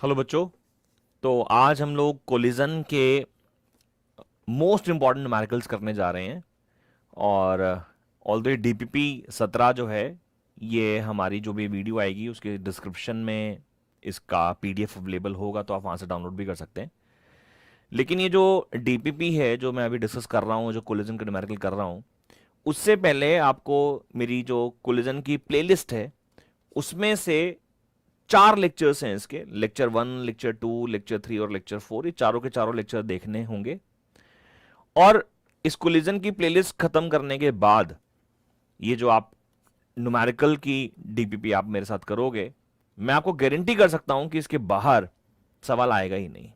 Hello बच्चों। तो आज हम लोग कोलिजन के मोस्ट इंपॉर्टेंट न्यूमेरिकल्स करने जा रहे हैं। और ऑलरेडी डीपीपी 17 जो है, ये हमारी जो भी वीडियो आएगी उसके डिस्क्रिप्शन में इसका पीडीएफ अवेलेबल होगा, तो आप वहाँ से डाउनलोड भी कर सकते हैं। लेकिन ये जो डीपीपी है जो मैं अभी डिस्कस कर रहा हूँ, जो कोलिजन का न्यूमेरिकल कर रहा हूँ, उससे पहले आपको मेरी जो कोलिजन की प्लेलिस्ट है उसमें से 4 लेक्चर्स हैं इसके, लेक्चर 1, लेक्चर 2, लेक्चर 3 और लेक्चर 4। ये चारों के चारों लेक्चर देखने होंगे। और इस कोलिजन की प्लेलिस्ट खत्म करने के बाद ये जो आप न्यूमेरिकल की डीपीपी आप मेरे साथ करोगे, मैं आपको गारंटी कर सकता हूं कि इसके बाहर सवाल आएगा ही नहीं।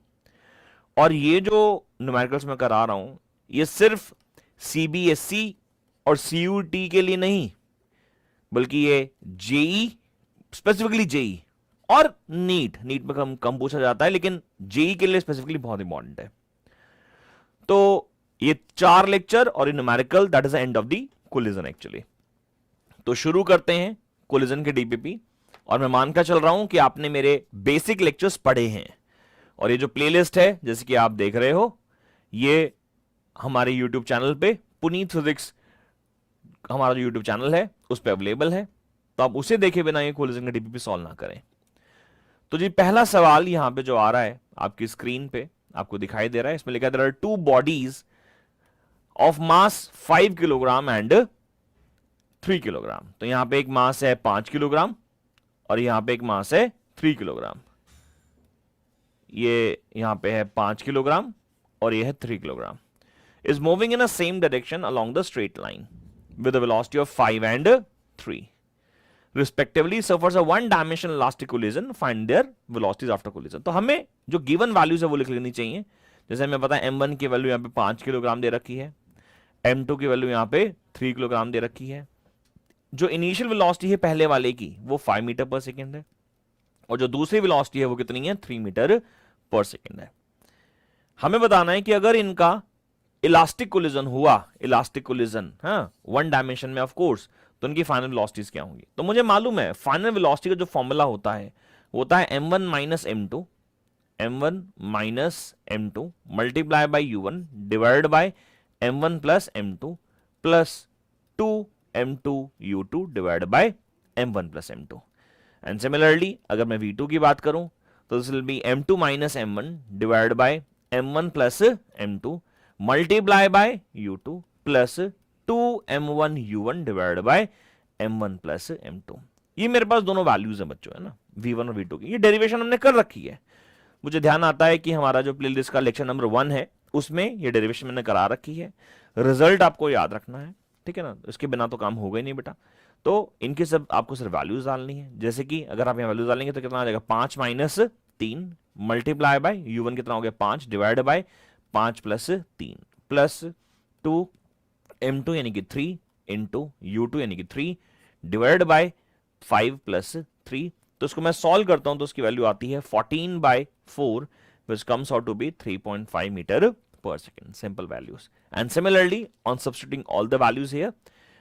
और ये जो न्यूमेरिकल्स मैं करा रहा हूं, ये सिर्फ सीबीएसई और सीयूटी के लिए नहीं, बल्कि ये जेई, स्पेसिफिकली जेई और नीट में कम कम पूछा जाता है, लेकिन जेई के लिए स्पेसिफिकली बहुत इंपॉर्टेंट है। तो ये 4 लेक्चर और ये numerical, that is the end of the collision actually. तो शुरू करते हैं कोलिजन के डीपीपी। और मैं मानकर चल रहा हूं कि आपने मेरे बेसिक लेक्चर्स पढ़े हैं। और ये जो प्लेलिस्ट है, जैसे कि आप देख रहे हो, ये हमारे यूट्यूब चैनल पे पुनीत फिजिक्स, हमारा जो यूट्यूब चैनल है उस पर अवेलेबल है। तो आप उसे देखे बिना ये कोलिजन का डीपीपी सॉल्व ना करें। तो जी पहला सवाल यहां पे जो आ रहा है आपकी स्क्रीन पे, आपको दिखाई दे रहा है, इसमें लिखा है there are 2 bodies of mass 5 kilogram and 3 kilogram. तो यहां पे एक मास है 5 किलोग्राम और यहां पे एक मास है 3 किलोग्राम। ये यहां पे है 5 किलोग्राम और ये है 3 kilogram. Is moving in a same direction along the straight line with the velocity of 5 and 3 respectively suffers a one dimensional elastic collision, find their velocities after collision। तो हमें जो गिवन वैल्यूज है वो लिख लेनी चाहिए। जैसे हमें पता है m1 की वैल्यू यहां पे 5 किलोग्राम दे रखी है, m2 की वैल्यू यहां पे 3 किलोग्राम दे रखी है। जो इनिशियल वेलोसिटी है पहले वाले की वो 5 मीटर पर सेकेंड है, और जो दूसरी वेलोसिटी है वो कितनी है, 3 मीटर पर सेकेंड है। हमें बताना है कि अगर इनका इलास्टिक कोलिजन हुआ, इलास्टिक कोलिजन, हाँ, वन डायमेंशन में ऑफ कोर्स, तो उनकी फाइनल वेलोसिटीज क्या होंगी। तो मुझे मालूम है फाइनल वेलोसिटी का जो फॉर्मूला होता है वो होता है m1 minus m2, m1 minus m2 multiply by u1 divided by m1 plus m2 plus 2m2 u2 divided by m1 plus m2। And similarly अगर मैं v2 की बात करूं तो this will B m2 minus m1 divided by m1 plus m2 multiply by u2 plus 2m1 u1 divided by m1 plus m2। ये मेरे पास दोनों values हैं बच्चों, है ना, v1 और v2 की। ये डेरिवेशन हमने कर रखी है। मुझे ध्यान आता है कि हमारा जो प्लेलिस्ट का लेक्चर नंबर 1 है उसमें ये डेरिवेशन मैंने करा रखी है। रिजल्ट आपको याद रखना है, ठीक है ना, इसके बिना तो काम होगा ही नहीं बेटा। तो इनके सब आपको सिर्फ वैल्यूज डालनी है। जैसे कि अगर आप यहाँ वैल्यूज डालेंगे तो कितना आ जाएगा, 5 माइनस 3 मल्टीप्लाई बाय u1 कितना हो गया 5 divide by 5 plus 3 plus 2 m2 यानी कि 3 इंटू u2 यानी कि 3 डिवाइड बाय 5 प्लस 3। तो इसको मैं सॉल्व करता हूं तो उसकी वैल्यू आती है 14/4 which comes out to be 3.5 meter per second. Simple values. And similarly, on substituting all the values here,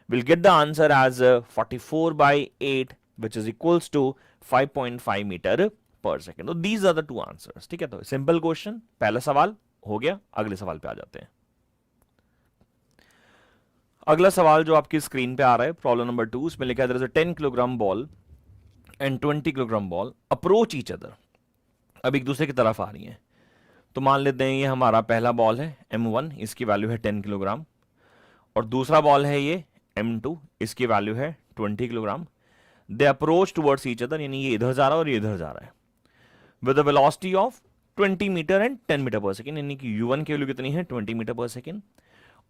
we'll get the answer as 44/8 which is equals to 5.5 meter per second. So these are the two answers. ठीक है, तो simple question, पहला सवाल हो गया। अगले सवाल पे आ जाते हैं। अगला सवाल जो आपकी स्क्रीन पे आ रहा है, प्रॉब्लम नंबर 2, इसमें लिखा है there is a 10 kilogram ball and 20 kilogram ball approach each other. अब एक दूसरे की तरफ आ रही हैं। तो मान लेते हैं ये हमारा पहला बॉल है m1, इसकी वैल्यू है 10 किलोग्राम, और दूसरा बॉल है ये m2, इसकी वैल्यू है 20 kilogram. They approach towards each other, यानी ये इधर जा रहा है और ये इधर जा रहा है, with a velocity of 20 metre and 10 metre per second. यानी कि u1 की वैल्यू कितनी है, 20 मीटर पर सेकेंड,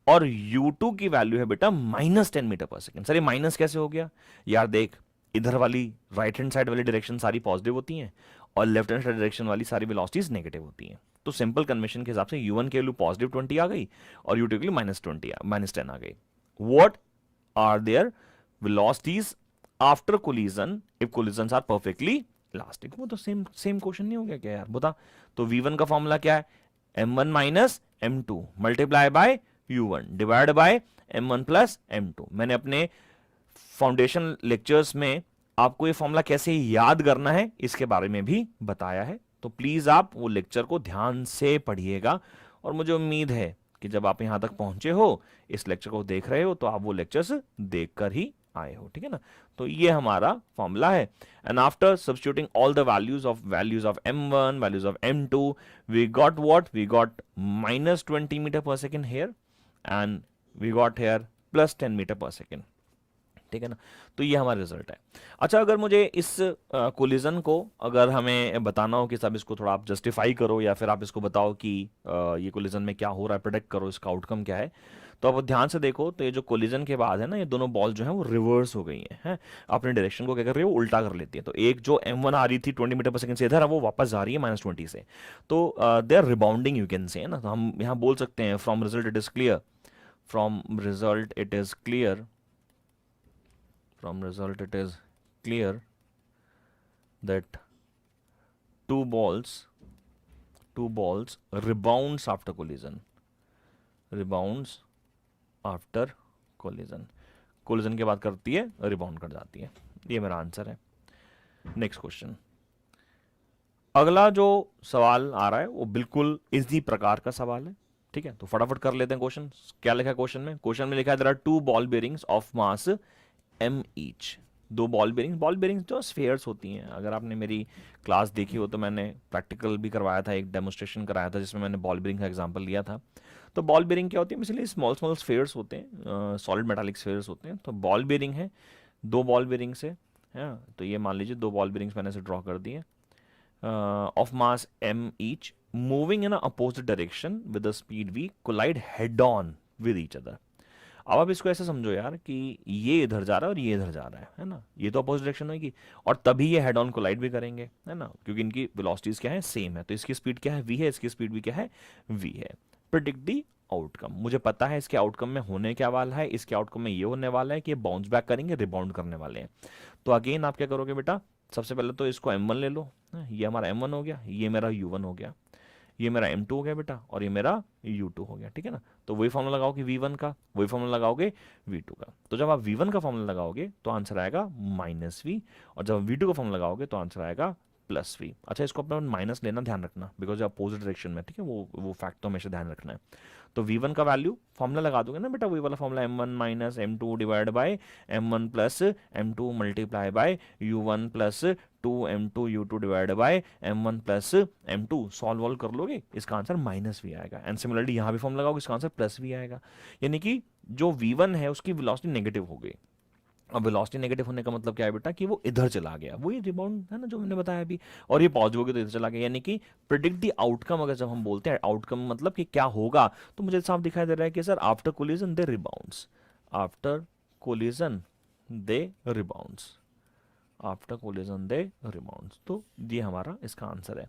और u2 की वैल्यू है बेटा minus 10 metre per second. Sir ये माइनस कैसे हो गया यार, देख इधर वाली राइट हैंड साइड वाली डायरेक्शन सारी पॉजिटिव होती हैं और लेफ्ट हैंड साइड डायरेक्शन वाली सारी वेलोसिटीज नेगेटिव होती हैं। तो सिंपल कन्वेंशन के हिसाब से u1 की वैल्यू पॉजिटिव 20 आ गई और u2 की वैल्यू माइनस 10 आ गई। What are their velocities after collision if collisions are perfectly elastic. वो तो सेम क्वेश्चन नहीं हो गया क्या यार, बता। तो v1 का फॉर्मूला क्या है, m1 minus m2 multiply by u1 divide by m1 plus m2। मैंने अपने फाउंडेशन लेक्चर्स में आपको ये फॉर्मूला कैसे याद करना है इसके बारे में भी बताया है, तो प्लीज आप वो लेक्चर को ध्यान से पढ़िएगा, और मुझे उम्मीद है कि जब आप यहां तक पहुंचे हो, इस लेक्चर को देख रहे हो, तो आप वो लेक्चर्स देखकर ही आए हो, ठीक है ना। तो ये हमारा फॉर्मूला है, and after substituting all the values of m1, values of m2, we got what, we got -20 metre per second here, and we got here +10 metre per second, ठीक है ना। तो ये हमारा रिजल्ट है। अच्छा, अगर मुझे इस कोलिजन को अगर हमें बताना हो कि साहब इसको थोड़ा आप जस्टिफाई करो, या फिर आप इसको बताओ कि ये कोलिजन में क्या हो रहा है, प्रेडिक्ट करो इसका आउटकम क्या है, तो आप ध्यान से देखो, तो ये जो कोलिजन के बाद है ना, ये दोनों बॉल जो है वो रिवर्स हो गई हैं, अपने डायरेक्शन को क्या कर रही है, वो उल्टा कर लेती है। तो एक जो m1 आ रही थी 20 मीटर पर सेकंड से इधर, वो वापस जा रही है -20 से, तो they are rebounding, you can say ना। तो हम यहाँ बोल सकते हैं from result it is clear, from result it is clear, from result it is clear that two balls rebounds after collision, collision के बाद करती है, रिबाउंड कर जाती है। ये मेरा आंसर है। नेक्स्ट क्वेश्चन, अगला जो सवाल आ रहा है वो बिल्कुल इसी प्रकार का सवाल है, ठीक है। तो फटाफट कर लेते हैं क्वेश्चन। क्या लिखा है क्वेश्चन में? क्वेश्चन में लिखा है there are two ball bearings of mass m each. दो बॉल बेरिंग्स जो स्फेयर्स होती हैं, अगर आपने मेरी क्लास देखी हो तो मैंने प्रैक्टिकल भी करवाया था, एक डेमोस्ट्रेशन कराया था जिसमें मैंने बॉल बेरिंग का एग्जांपल लिया था। तो बॉल बेरिंग क्या होती है? इसलिए स्मॉल स्मॉल स्फेयर्स होते हैं, सॉलिड मेटालिक स्फेयर्स होते हैं। तो बॉल बेरिंग है, दो बॉल बेरिंग्स है, तो ये मान लीजिए दो बॉल बेरिंग्स मैंने से ड्रॉ कर दिए, of mass m each, moving in opposite direction with the speed v, collide head on with each other. अब आप इसको ऐसे समझो यार कि ये इधर जा रहा है और ये इधर जा रहा है ना, ये तो अपोजिट डायरेक्शन होगी, और तभी ये हेड ऑन कोलाइड भी करेंगे, है ना, क्योंकि इनकी वेलोसिटीज क्या है, सेम है। तो इसकी स्पीड क्या है, v है, इसकी स्पीड भी क्या है, v है। प्रेडिक्ट दी आउटकम, मुझे पता है इसके आउटकम में होने क्या वाला है, इसके आउटकम में ये होने वाला है कि ये बाउंस बैक करेंगे, रिबाउंड करने वाले हैं। तो अगेन आप क्या करोगे बेटा, सबसे पहले तो इसको m1 ले लो, ये हमारा m1 हो गया, ये मेरा u1 हो गया, ये मेरा m2 हो गया बेटा, और ये मेरा u2 हो गया, ठीक है ना। तो वही फॉर्मूला लगाओगे v1 का, वही फॉर्मूला लगाओगे v2 का। तो जब आप v1 का फॉर्मूला लगाओगे तो आंसर आएगा -v, और जब v2 का फॉर्मूला लगाओगे तो आंसर आएगा +v। अच्छा, इसको अपना माइनस लेना ध्यान रखना, बिकॉज अपोजिट डायरेक्शन में, ठीक है, वो फैक्ट तो हमेशा ध्यान रखना है। तो v1 का वैल्यू फॉर्मूला लगा दोगे ना बेटा, वही वाला formula m1 minus m2 divide by m1 plus m2 multiply by u1 plus 2m2 u2 divide by m1 plus m2। Solve कर लोगे, इसका आंसर -v आएगा। एंड सिमिलरली यहाँ भी फॉर्मूला लगाओगे, इसका आंसर +v आएगा। यानी कि जो v1 है उसकी वेलोसिटी नेगेटिव हो गई। अब वेलोसिटी नेगेटिव होने का मतलब क्या है बेटा, कि वो इधर चला गया, वही रिबाउंड है ना जो मैंने बताया अभी, और ये पॉजिटिव हो गया तो इधर चला गया। यानी कि प्रिडिक्ट द आउटकम, अगर जब हम बोलते हैं आउटकम मतलब कि क्या होगा, तो मुझे साफ दिखाई दे रहा है कि सर आफ्टर कोलिजन दे रिबाउंड्स, आफ्टर कोलिजन दे रिबाउंड्स, आफ्टर कोलिजन दे रिबाउंड्स। तो ये हमारा इसका आंसर है।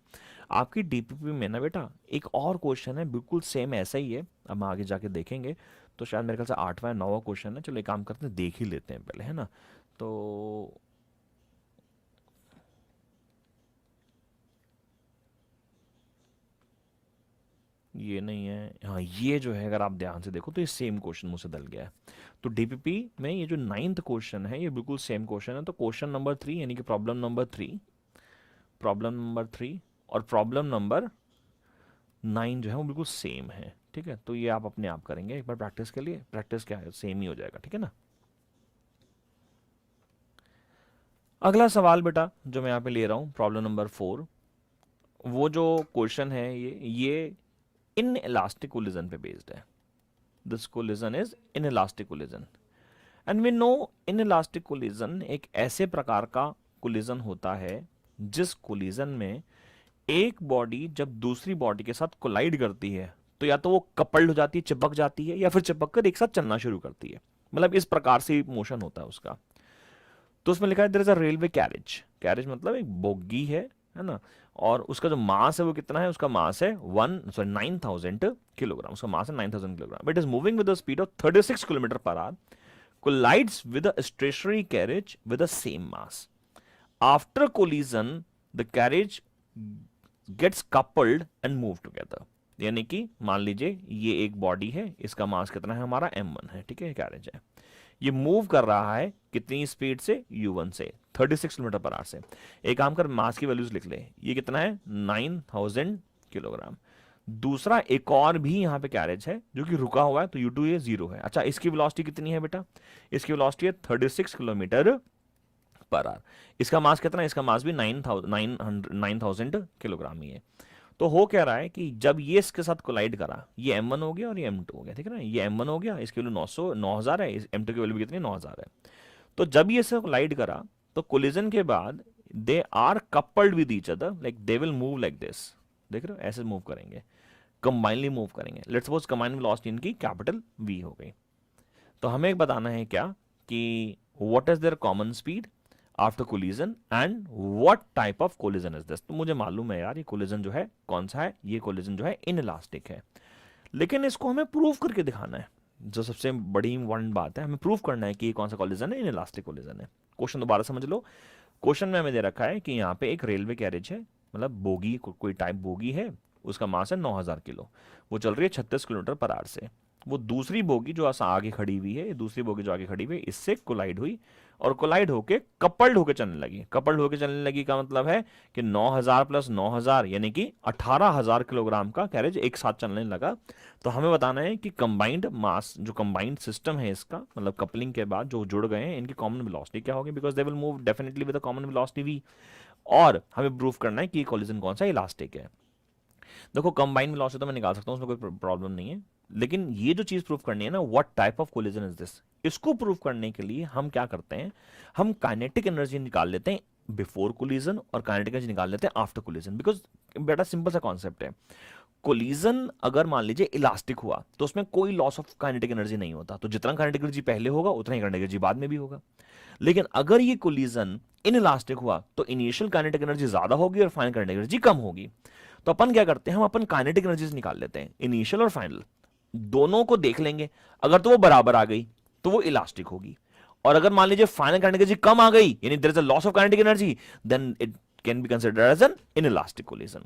आपकी डीपीपी में ना बेटा एक और क्वेश्चन है, बिल्कुल सेम ऐसा ही है, अब हम आगे जाके देखेंगे। तो शायद मेरे ख्याल से 8वां या 9वां क्वेश्चन है। चलो एक काम करते हैं, देख ही लेते हैं पहले, है ना। तो ये नहीं है, हाँ ये जो है, अगर आप ध्यान से देखो तो ये सेम क्वेश्चन मुझसे डल गया है। तो डीपीपी में ये जो 9th क्वेश्चन है, ये बिल्कुल सेम क्वेश्चन है। तो क्वेश्चन नंबर 3 यानी कि प्रॉब्लम नंबर 3 और प्रॉब्लम नंबर 9 जो है वो बिल्कुल सेम है, ठीक है। तो ये आप अपने आप करेंगे एक बार प्रैक्टिस के लिए, प्रैक्टिस क्या है, सेम ही हो जाएगा, ठीक है ना। अगला सवाल बेटा जो मैं यहाँ पे ले रहा हूँ, प्रॉब्लम नंबर 4, वो जो क्वेश्चन है ये इन इलास्टिक कोलिजन पे बेस्ड है। This collision is inelastic collision, and we know inelastic collision एक ऐसे प्रकार का कोलिजन होता है जिस कोलिजन में एक बॉडी जब दूसरी बॉडी के साथ कोलाइड करती है तो या तो वो कपल्ड हो जाती है, चिपक जाती है, या फिर चिपक कर एक साथ चलना शुरू करती है। मतलब इस प्रकार से मोशन होता है उसका। तो उसमें लिखा है there is a railway carriage, carriage मतलब एक बोगी है ना, और उसका जो मास है वो कितना है, उसका मास है 9,000 किलोग्राम, उसका मास है 9,000 kilogram. It is moving with the speed of 36 kilometre per hour, collides with a stationary carriage with the same mass. After collision, the carriage gets coupled and move together. यानी कि मान लीजिए ये एक बॉडी है, इसका मास कितना है हमारा m1 है, ठीक है, कैरेज है। ये मूव कर रहा है कितनी स्पीड से, u1 से 36 किलोमीटर पर आवर से। एक काम कर, मास की वैल्यूज लिख ले, ये कितना है 9000 किलोग्राम। दूसरा एक और भी यहाँ पे कैरेज है जो कि रुका हुआ है, तो u2 ये 0 है। अच्छा, इसकी वेलोसिटी कितनी है बेटा, इसकी वेलोसिटी है 36 किलोमीटर पर आवर। इसका मास कितना है, इसका मास भी 9000 किलोग्राम ही है। तो हो क्या रहा है कि जब ये इसके साथ कोलाइड करा, ये m1 हो गया और ये m2 हो गया, ठीक है ना, ये m1 हो गया, इसकी वैल्यू 9000 है, इस m2 की वैल्यू भी कितनी है 9000 है। तो जब ये इससे कोलाइड करा तो कोलिजन के बाद they are coupled with each other, like they will move like this, देख रहे हो ऐसे मूव करेंगे, कंबाइनली मूव करेंगे। लेट्स सपोज कंबाइन वेलोसिटी इनकी कैपिटल v हो गई। तो हमें एक बताना है क्या कि what is their common speed after collision and what type of collision is this. तो मुझे मालूम है यार ये कोलिजन जो है कौन सा है, ये कोलिजन जो है इनइलास्टिक है, लेकिन इसको हमें प्रूव करके दिखाना है। जो सबसे बड़ी इंपॉर्टेंट बात है, हमें प्रूव करना है कि ये कौन सा कोलिजन है, इनइलास्टिक कोलिजन है। क्वेश्चन दोबारा समझ लो। क्वेश्चन में हमें दे रखा है कि यहाँ पे एक रेलवे कैरेज है, मतलब बोगी, कोई टाइप बोगी है, उसका मास है 9000 किलो, वो चल रही है 36 किलोमीटर पर आवर से। वो दूसरी बोगी जो आगे खड़ी हुई है, दूसरी बोगी जो आगे खड़ी हुई है, इससे कोलाइड हुई और कोलाइड होके कपल्ड होके चलने लगी। कपल्ड होके चलने लगी का मतलब है कि 9000 प्लस 9000 यानी कि 18000 किलोग्राम का कैरेज एक साथ चलने लगा। तो हमें बताना है कि कंबाइंड मास, जो कंबाइंड सिस्टम है इसका, मतलब कपलिंग के बाद जो जुड़ गए हैं, इनकी कॉमन वेलोसिटी क्या होगी, because they will move definitely with a common velocity v। और हमें प्रूफ करना है कि कोलिजन कौन सा इलास्टिक है। देखो कंबाइंड वेलोसिटी तो मैं निकाल सकता हूँ, उसमें कोई प्रॉब्लम नहीं है, लेकिन ये जो चीज प्रूफ करनी है ना, what type of collision is this, इसको प्रूफ करने के लिए हम क्या करते हैं, हम काइनेटिक एनर्जी निकाल लेते हैं बिफोर कोलिजन और काइनेटिक एनर्जी निकाल लेते हैं आफ्टर कोलिजन। बिकॉज बेटा सिंपल सा कॉन्सेप्ट है, कोलिजन अगर मान लीजिए इलास्टिक हुआ तो उसमें कोई लॉस ऑफ काइनेटिक एनर्जी नहीं होता, तो जितना काइनेटिक एनर्जी पहले होगा उतना ही काइनेटिक एनर्जी बाद में भी होगा। लेकिन अगर ये कोलिजन इनइलास्टिक हुआ तो इनिशियल काइनेटिक एनर्जी ज्यादा होगी और फाइनल काइनेटिक एनर्जी कम होगी। तो अपन क्या करते हैं, हम अपन काइनेटिक एनर्जी निकाल लेते हैं, इनिशियल और फाइनल दोनों को देख लेंगे। अगर तो वो बराबर आ गई तो वो इलास्टिक होगी, और अगर मान लीजिए फाइनल काइनेटिक एनर्जी कम आ गई, यानी there is a loss of kinetic energy, then it can be considered as an inelastic collision.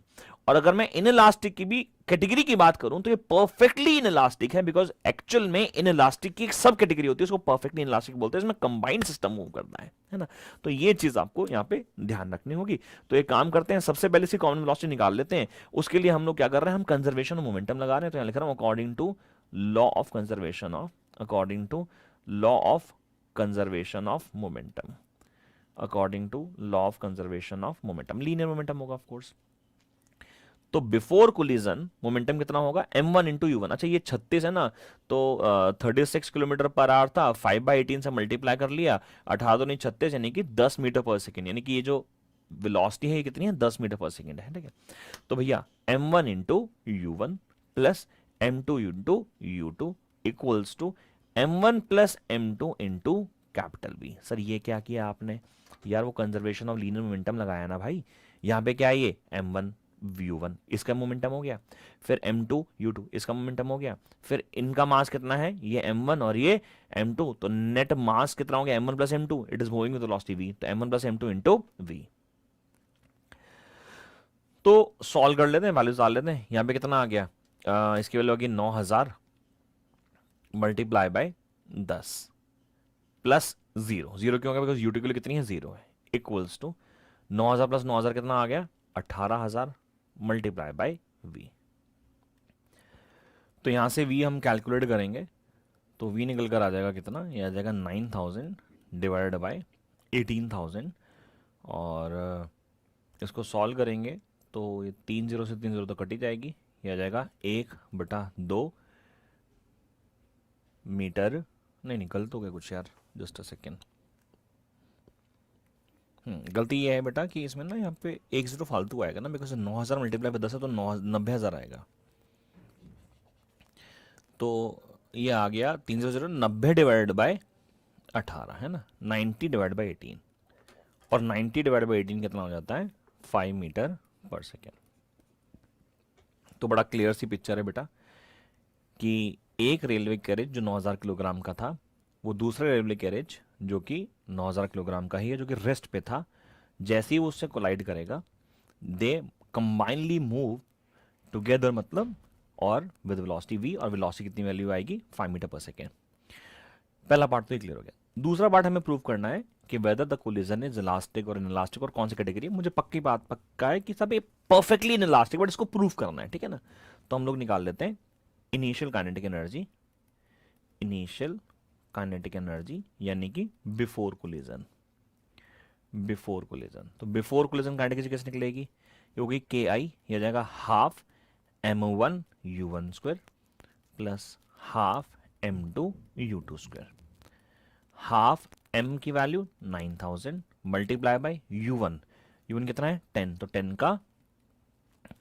और अगर मैं इनइलास्टिक की भी कैटेगरी की बात करूं तो ये परफेक्टली इनइलास्टिक है, बिकॉज एक्चुअल में इनइलास्टिक की एक सब कैटेगरी होती है, उसको परफेक्टली इनइलास्टिक बोलते हैं, इसमें कंबाइंड सिस्टम मूव करता है ना। तो ये चीज आपको यहाँ पे ध्यान रखनी होगी। तो एक काम करते हैं, सबसे पहले इसकी कॉमन वेलोसिटी निकाल लेते हैं। उसके लिए हम लोग क्या कर रहे हैं, हम कंजर्वेशन ऑफ मोमेंटम लगा रहे हैं। तो यहाँ लिख रहा हूं according to law of conservation of, according to law of conservation of momentum, according to law of conservation of momentum, linear momentum होगा ऑफ कोर्स। तो बिफोर कोलिजन मोमेंटम कितना होगा, m1 इंटू u1। अच्छा ये 36 है ना, तो 36 किलोमीटर पर आवर था, 5/18 से मल्टीप्लाई कर लिया, 18 तो नहीं 36 यानी कि 10 मीटर पर सेकेंड, यानी कि ये जो वेलोसिटी है ये कितनी है 10 मीटर पर सेकेंड है, ठीक है। तो भैया m1 into u1 plus m2 into u2 equals to m1 plus m2 into capital B। Sir ये क्या किया आपने यार, वो कंजर्वेशन ऑफ लीनियर मोमेंटम लगाया ना भाई। यहाँ पे क्या है, ये m1 u1 इसका मोमेंटम हो गया, फिर m2 u2 इसका मोमेंटम हो गया, फिर इनका मास कितना है, ये m1 और ये m2, तो नेट मास कितना हो गया m1 plus m2, it is moving with velocity v, तो m1 plus m2 into v। तो सॉल्व कर लेते हैं, वैल्यूज डाल लेते हैं। यहाँ पे कितना आ गया, इसकी वैल्यू होगी 9000 मल्टीप्लाई बाय 10 प्लस 0, 0 क्यों होगा, बिकॉज u2 के लिए कितनी है 0 है, इक्वल्स टू 9000 प्लस 9000 कितना आ गया 18000 मल्टीप्लाई बाय v। तो यहां से v हम कैलकुलेट करेंगे तो v निकल कर आ जाएगा कितना, ये आ जाएगा 9000 डिवाइडेड बाय 18000, और इसको सॉल्व करेंगे तो ये 3 0 से 3 0 तो कट ही जाएगी, ये आ जाएगा 1/2 मीटर, नहीं गलत हो गया कुछ यार, जस्ट अ सेकेंड। गलती ये है बेटा कि इसमें ना यहाँ पे 1 0 फालतू आएगा ना, बिकॉज 9000 मल्टीप्लाई बाय 10 है तो 90,000 आएगा। तो ये आ गया 300 90 डिवाइडेड बाय 18 है ना, 90 डिवाइड बाय 18, और 90 डिवाइड बाय 18 कितना हो जाता है 5 मीटर पर सेकेंड। तो बड़ा क्लियर सी पिक्चर है बेटा कि एक रेलवे कैरेज जो 9000 किलोग्राम का था, वो दूसरा रेलवे कैरेज जो कि 9000 किलोग्राम का ही है, जो कि रेस्ट पे था, जैसे ही वो उससे कोलाइड करेगा दे कंबाइनली मूव टुगेदर, मतलब और विद वेलोसिटी v, और वेलोसिटी कितनी वैल्यू आएगी 5 मीटर पर सेकेंड। पहला पार्ट तो क्लियर हो गया। दूसरा पार्ट हमें प्रूव करना है कि whether the collision is elastic और इनइलास्टिक और कौन सी कैटेगरी है। मुझे पक्की बात पक्का है कि सब ये परफेक्टली इनइलास्टिक, बट इसको प्रूव करना है, ठीक है ना। तो हम लोग निकाल लेते हैं initial kinetic energy, initial kinetic energy यानी कि बिफोर कोलिजन, बिफोर कोलिजन। तो बिफोर कोलिजन काइनेटिक एनर्जी कैसे निकलेगी, ये होगी के आई, ये जाएगा half m1 u1 square plus half m2 u2 square. Half m की value 9000 multiply by u1, u1 कितना है 10, तो 10 का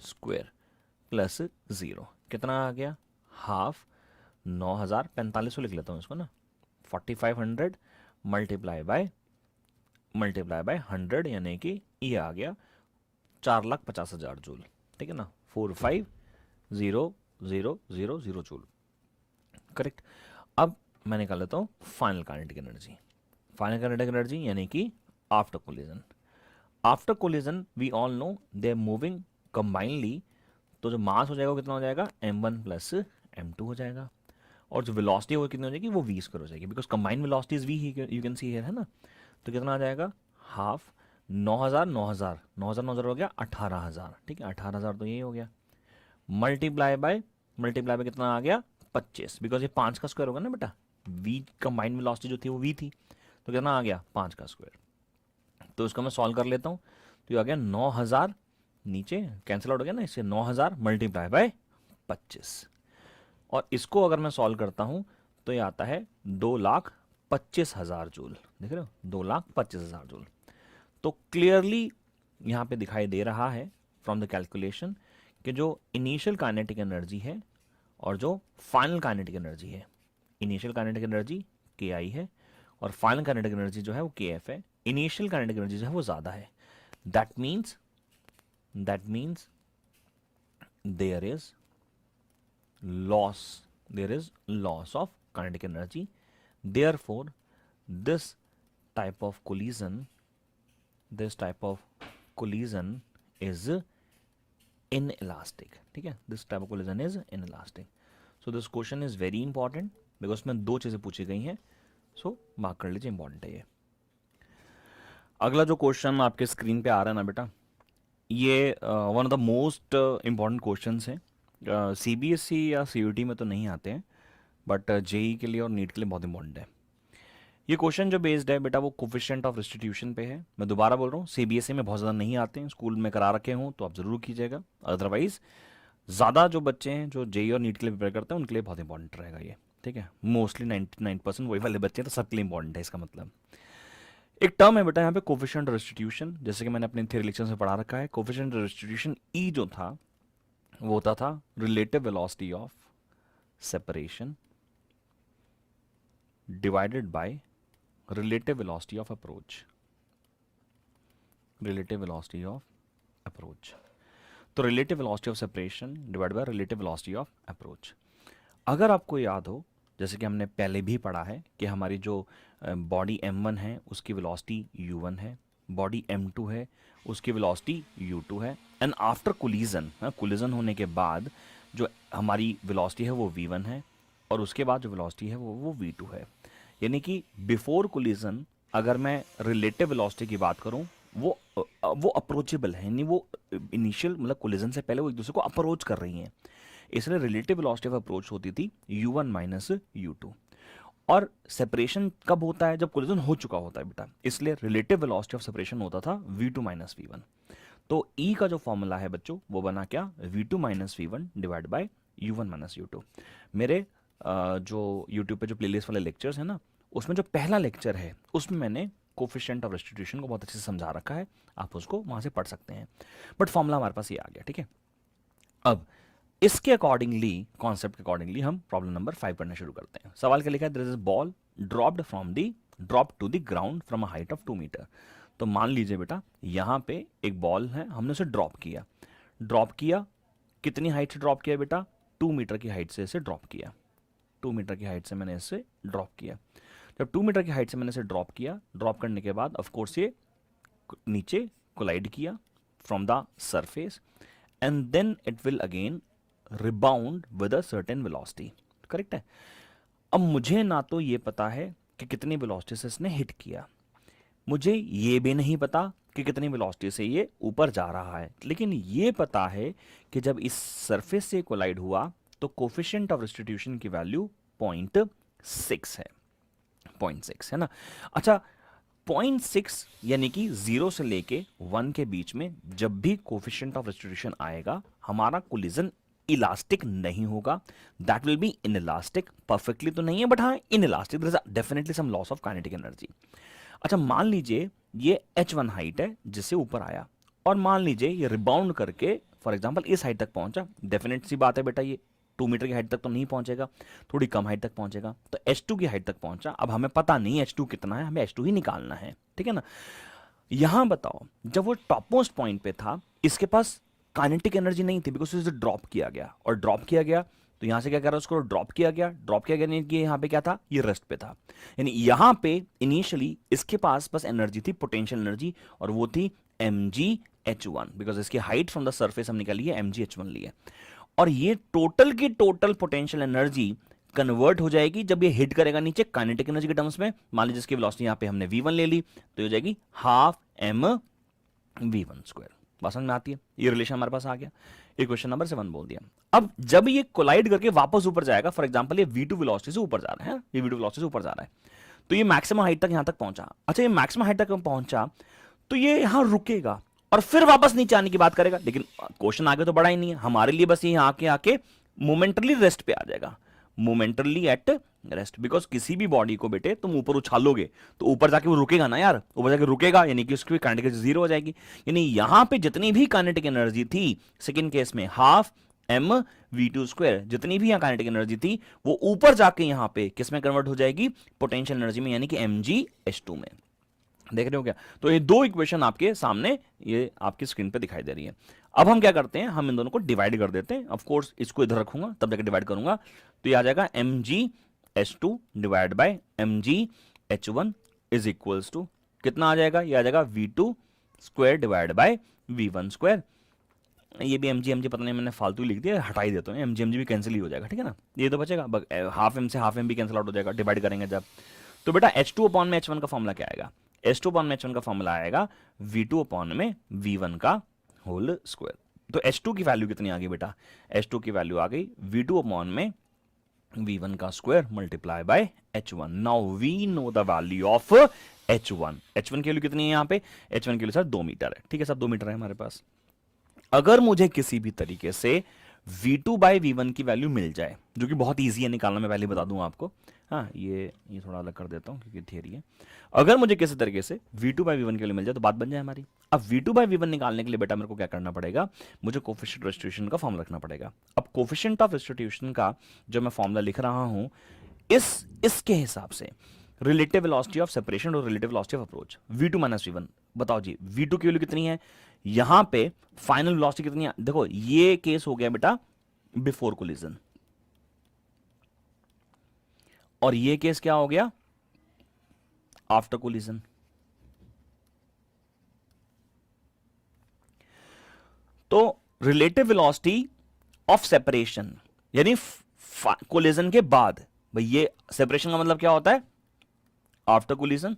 स्क्वायर प्लस 0 कितना आ गया, हाफ 9000, 4500 लिख लेता हूँ इसको ना, 4500 मल्टीप्लाई बाय 100 यानी कि ये आ गया 4,50,000 जूल, ठीक है ना, 450000 जूल, करेक्ट। अब मैं निकाल लेता हूँ final kinetic energy, final kinetic energy यानी कि after collision. After collision we all know they are moving combinely, तो जो मास हो जाएगा वो कितना हो जाएगा m1 प्लस m2 हो जाएगा, और जो वेलोसिटी वो कितनी हो जाएगी, वो v स्क्वायर हो जाएगी, because combined velocity is v, you can see here, है ना। तो कितना आ जाएगा, हाफ 9000 हो गया 18000, ठीक है, 18000 तो यही हो गया, मल्टीप्लाई बाय कितना आ गया 25, बिकॉज ये 5 का स्क्वायर होगा ना बेटा, v कंबाइंड वेलोसिटी जो थी वो v थी, तो कितना आ गया 5 का स्क्वायर। तो इसको मैं सॉल्व कर लेता हूँ, तो ये आ गया 9000, नीचे कैंसिल आउट हो गया ना, इससे 9000 मल्टीप्लाई बाय 25, और इसको अगर मैं सॉल्व करता हूँ तो ये आता है 2,25,000 जूल, देख रहे हो 2,25,000 जूल। तो क्लियरली यहाँ पे दिखाई दे रहा है फ्रॉम द कैलकुलेशन कि जो इनिशियल काइनेटिक एनर्जी है और जो फाइनल काइनेटिक एनर्जी है, इनिशियल काइनेटिक एनर्जी के आई है और फाइनल काइनेटिक एनर्जी जो है वो के एफ है। इनिशियल काइनेटिक एनर्जी जो है वो ज़्यादा है, that means there is loss of kinetic energy, therefore this type of collision is inelastic, ठीक है, this type of collision is inelastic। so this question is very important because इसमें दो चीज़ें पूछी गई हैं, so मार्क कर लीजिए, इंपॉर्टेंट है ये। अगला जो क्वेश्चन आपके स्क्रीन पे आ रहा है ना बेटा, ये one of the most important question है, CBSE या CUT में तो नहीं आते हैं, बट JEE के लिए और नीट के लिए बहुत इंपॉर्टेंट है। ये क्वेश्चन जो बेस्ड है बेटा वो कोफिशिएंट ऑफ रेस्टिट्यूशन पे है। मैं दोबारा बोल रहा हूँ, CBSE में बहुत ज़्यादा नहीं आते हैं, स्कूल में करा रखे हों तो आप ज़रूर कीजिएगा, अदरवाइज ज़्यादा जो बच्चे हैं जो JEE और नीट के लिए प्रिपेयर करते हैं उनके लिए बहुत इंपॉर्टेंट रहेगा ये, ठीक है। मोस्टली 99% वही वाले बच्चे हैं, तो सबके लिए इंपॉर्टेंट है इसका मतलब। एक टर्म है बेटा यहाँ पे कोफिशिएंट रेस्टिट्यूशन, जैसे कि मैंने अपने थ्योरी लेक्चर में पढ़ा रखा है। कोफिशिएंट रेस्टिट्यूशन E जो था वो होता था relative velocity of separation divided by relative velocity of approach, relative velocity of approach. तो relative velocity of separation divided by relative velocity of approach. अगर आपको याद हो, जैसे कि हमने पहले भी पढ़ा है कि हमारी जो बॉडी m1 है उसकी वेलोसिटी u1 है, बॉडी m2 है उसकी वेलोसिटी u2 है, एंड आफ्टर कोलिजन, कोलिजन होने के बाद जो हमारी वेलोसिटी है वो v1 है, और उसके बाद जो वेलोसिटी है वो v2 है। यानी कि बिफोर कोलिजन अगर मैं रिलेटिव वेलोसिटी की बात करूं वो अप्रोचेबल है, यानी वो इनिशियल मतलब कोलिजन से पहले वो एक दूसरे को अप्रोच कर रही हैं, इसलिए रिलेटिव वेलोसिटी ऑफ अप्रोच होती थी u1 माइनस u2। और सेपरेशन कब होता है, जब कोलिजन हो चुका होता है बेटा, इसलिए रिलेटिव वेलोसिटी ऑफ सेपरेशन होता था v2 माइनस v1। तो E का जो फॉर्मूला है बच्चों वो बना क्या, v2 minus v1 divide by u1 minus u2। मेरे जो यूट्यूब पे जो प्लेलिस्ट वाले लेक्चर्स है ना, उसमें जो पहला लेक्चर है उसमें मैंने कोफिशिएंट ऑफ रेस्टिट्यूशन को बहुत अच्छे से समझा रखा है, आप उसको वहां से पढ़ सकते हैं। बट फॉर्मूला हमारे पास ये आ गया, ठीक है। अब इसके अकॉर्डिंगली, कॉन्सेप्ट के अकॉर्डिंगली हम प्रॉब्लम नंबर 5 पढ़ना शुरू करते हैं। सवाल क्या लिखा है, there is a ball dropped to the ground from a height of 2 metre. तो मान लीजिए बेटा यहाँ पे एक बॉल है, हमने उसे ड्रॉप किया, कितनी हाइट से ड्रॉप किया बेटा, 2 मीटर की हाइट से इसे ड्रॉप किया, 2 मीटर की हाइट से मैंने इसे ड्रॉप किया। जब 2 मीटर की हाइट से मैंने इसे ड्रॉप किया, ड्रॉप करने के बाद ऑफ कोर्स ये नीचे कोलाइड किया from the surface, and then it will again rebound with a certain velocity, correct है। अब मुझे ना तो ये पता है कि कितनी वेलोसिटी से इसने हिट किया, मुझे ये भी नहीं पता कि कितनी वेलोसिटी से ये ऊपर जा रहा है, लेकिन ये पता है कि जब इस सरफेस से कोलाइड हुआ तो कोफिशिएंट ऑफ रेस्टिट्यूशन की वैल्यू 0.6 है, 0.6 है ना। अच्छा, 0.6 यानी कि 0 से लेके 1 के बीच में जब भी कोफिशिएंट ऑफ रेस्टिट्यूशन आएगा हमारा कोलिजन इलास्टिक नहीं होगा, that will be inelastic. Perfectly तो नहीं है बट हाँ inelastic, there is definitely some loss of kinetic energy. अच्छा, मान लीजिए ये h1 हाइट है जिससे ऊपर आया, और मान लीजिए ये रिबाउंड करके फॉर एग्जांपल इस हाइट तक पहुंचा। डेफिनेट सी बात है बेटा, ये 2 मीटर की हाइट तक तो नहीं पहुंचेगा, थोड़ी कम हाइट तक पहुंचेगा, तो h2 की हाइट तक पहुंचा। अब हमें पता नहीं h2 कितना है, हमें h2 ही निकालना है, ठीक है ना। यहां बताओ, जब वो टॉप मोस्ट पॉइंट पे था इसके पास काइनेटिक एनर्जी नहीं थी, बिकॉज उसे ड्रॉप किया गया, और ड्रॉप किया गया तो यहां से क्या कर रहा है, उसको ड्रॉप किया गया, ड्रॉप किया गया नहीं कि यहां पे क्या था, ये रेस्ट पे था। यानी यहां पे इनिशियली इसके पास बस एनर्जी थी, पोटेंशियल एनर्जी, और वो थी mgh1, बिकॉज इसकी हाइट फ्रॉम द सरफेस हम निकाली है, mgh1 ली है। और ये टोटल की टोटल पोटेंशियल एनर्जी कन्वर्ट हो जाएगी जब ये हिट करेगा नीचे काइनेटिक एनर्जी के टर्म्स में। मान लीजिए इसकी वेलोसिटी यहां पे हमने v1 ले ली, तो ये हो जाएगी हाफ m v1 स्क्वायर। बात समझ में आती है, ये रिलेशन हमारे पास आ गया। इक्वेशन नंबर 7 बोल दिया। अब जब ये कोलाइड करके वापस ऊपर जाएगा, फॉर एग्जांपल ये v2 वेलोसिटी से ऊपर जा रहा है, ये v2 वेलोसिटी से ऊपर जा रहा है, तो ये मैक्सिमम हाइट तक यहां तक पहुंचा। अच्छा, ये मैक्सिमम हाइट तक पहुंचा तो ये यहां रुकेगा और फिर वापस नीचे आने की बात करेगा, लेकिन क्वेश्चन आगे तो बड़ा ही नहीं है हमारे लिए, बस ये आके आके मोमेंटरली रेस्ट पे आ जाएगा, मोमेंटरली एट रेस्ट। बिकॉज किसी भी बॉडी को बेटे तुम ऊपर उछालोगे तो ऊपर जाके वो रुकेगा ना यार, ऊपर जाके रुकेगा, यानी कि उसकी काइनेटिक एनर्जी जीरो हो जाएगी। यानी यहां पे जितनी भी काइनेटिक एनर्जी थी सेकंड केस में हाफ m v2 स्क्वायर, जितनी भी यहां काइनेटिक एनर्जी थी वो ऊपर जाके यहां पे किस में कन्वर्ट हो जाएगी, पोटेंशियल एनर्जी में, यानी कि mgh2 में। देख रहे हो क्या? तो ये दो इक्वेशन आपके सामने ये आपकी स्क्रीन पे दिखाई दे रही है। अब हम क्या करते हैं, हम इन दोनों को डिवाइड कर देते हैं। ऑफ कोर्स इसको इधर रखूंगा तब जाके डिवाइड करूंगा, तो ये आ जाएगा mgh2 divide by mgh1 is equals to कितना आ जाएगा, ये आ जाएगा v2 square divide by v1 square. ये भी mg पता नहीं मैंने फालतू लिख दिया, हटा ही देता हूँ, mg भी कैंसिल ही हो जाएगा, ठीक है ना। ये तो बचेगा, हाफ m से हाफ m भी कैंसिल आउट हो जाएगा डिवाइड करेंगे जब। तो बेटा h2 अपॉन में h1 का फॉर्मूला क्या आएगा, h2 अपॉन में h1 का फॉर्मूला आएगा v2 अपॉन में v1 का होल स्क्वायर। तो h2 की वैल्यू कितनी आ गई बेटा, h2 की वैल्यू आ गई v2 अपॉन में v1 का square multiply by h1। Now we know the value of h1। h1 की वैल्यू कितनी है यहाँ पे, h1 की वैल्यू सर 2 मीटर है, ठीक है, सब 2 मीटर है हमारे पास। अगर मुझे किसी भी तरीके से v2 बाई v1 की वैल्यू मिल जाए, जो कि बहुत इजी है निकालना, मैं पहले बता दूं आपको, हाँ ये थोड़ा अलग कर देता हूं क्योंकि थियरी है। अगर मुझे किसी तरीके से v2 बाई v1 की वैल्यू मिल जाए तो बात बन जाए हमारी। अब v2 बाई v1 निकालने के लिए बेटा मेरे को क्या करना पड़ेगा, मुझे कोफिशिएंट रेस्टिट्यूशन का फॉर्मूला रखना पड़ेगा। अब कोफिशिएंट ऑफ रेस्टिट्यूशन का जो मैं फॉर्मूला लिख रहा हूं, इसके हिसाब से रिलेटिव वेलोसिटी ऑफ सेपरेशन और relative velocity of approach v2 minus v1। बताओ जी v2 की वैल्यू कितनी है, यहां पे फाइनल वेलोसिटी कितनी है, देखो ये केस हो गया बेटा बिफोर कोलिजन, और ये केस क्या हो गया आफ्टर कोलिजन। तो रिलेटिव वेलोसिटी ऑफ सेपरेशन यानी कोलिजन के बाद, भाई ये सेपरेशन का मतलब क्या होता है after collision,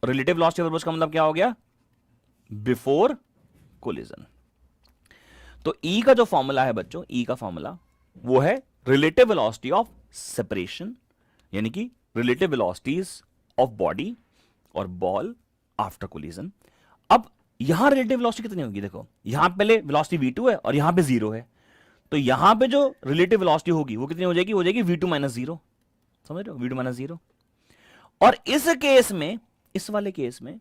relative velocity of approach का मतलब क्या हो गया बिफोर कोलिजन। तो ई का जो फॉर्मूला है बच्चों, ई का फॉर्मूला वो है रिलेटिव वेलोसिटी ऑफ सेपरेशन, यानी कि रिलेटिव वेलोसिटीज ऑफ बॉडी और बॉल आफ्टर कोलिजन। अब यहां रिलेटिव वेलोसिटी कितनी होगी, देखो यहां पहले वेलोसिटी v2 है और यहां पे 0 है, तो यहां पे जो रिलेटिव वेलोसिटी होगी वो कितनी हो जाएगी v2 माइनस 0, समझ रहे हो, v2 माइनस 0। और इस केस में, इस वाले केस में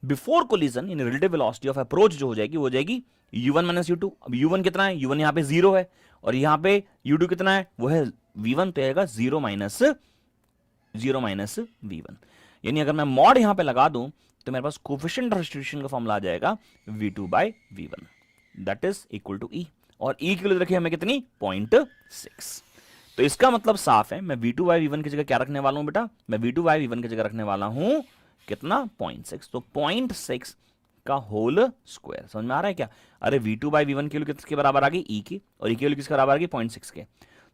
बिफोर कोलिजन यानी रिलेटिव वेलोसिटी ऑफ अप्रोच जो हो जाएगी वो हो जाएगी u1 माइनस u2। अब u1 कितना है, u1 यहां पे 0 है और यहां पे u2 कितना है, वो है v1, तो आएगा 0 माइनस v1। यानी अगर मैं मॉड यहां पे लगा दूं तो मेरे पास कोफिशिएंट ऑफ रेस्टिट्यूशन का फॉर्मूला आ जाएगा v2 by v1 that is equal to e, और e की वैल्यू रखी हमें कितनी 0.6। तो इसका मतलब साफ है, मैं v2 बाय v1 की जगह क्या रखने वाला हूं बेटा, मैं v2 बाय v1 की जगह रखने वाला हूं कितना 0.6, तो 0.6 का होल स्क्वायर। समझ में आ रहा है क्या, अरे v2 बाई v1 की वैल्यू किसके बराबर आ गई e की, और e की वैल्यू किसके बराबर आ गई 0.6 के,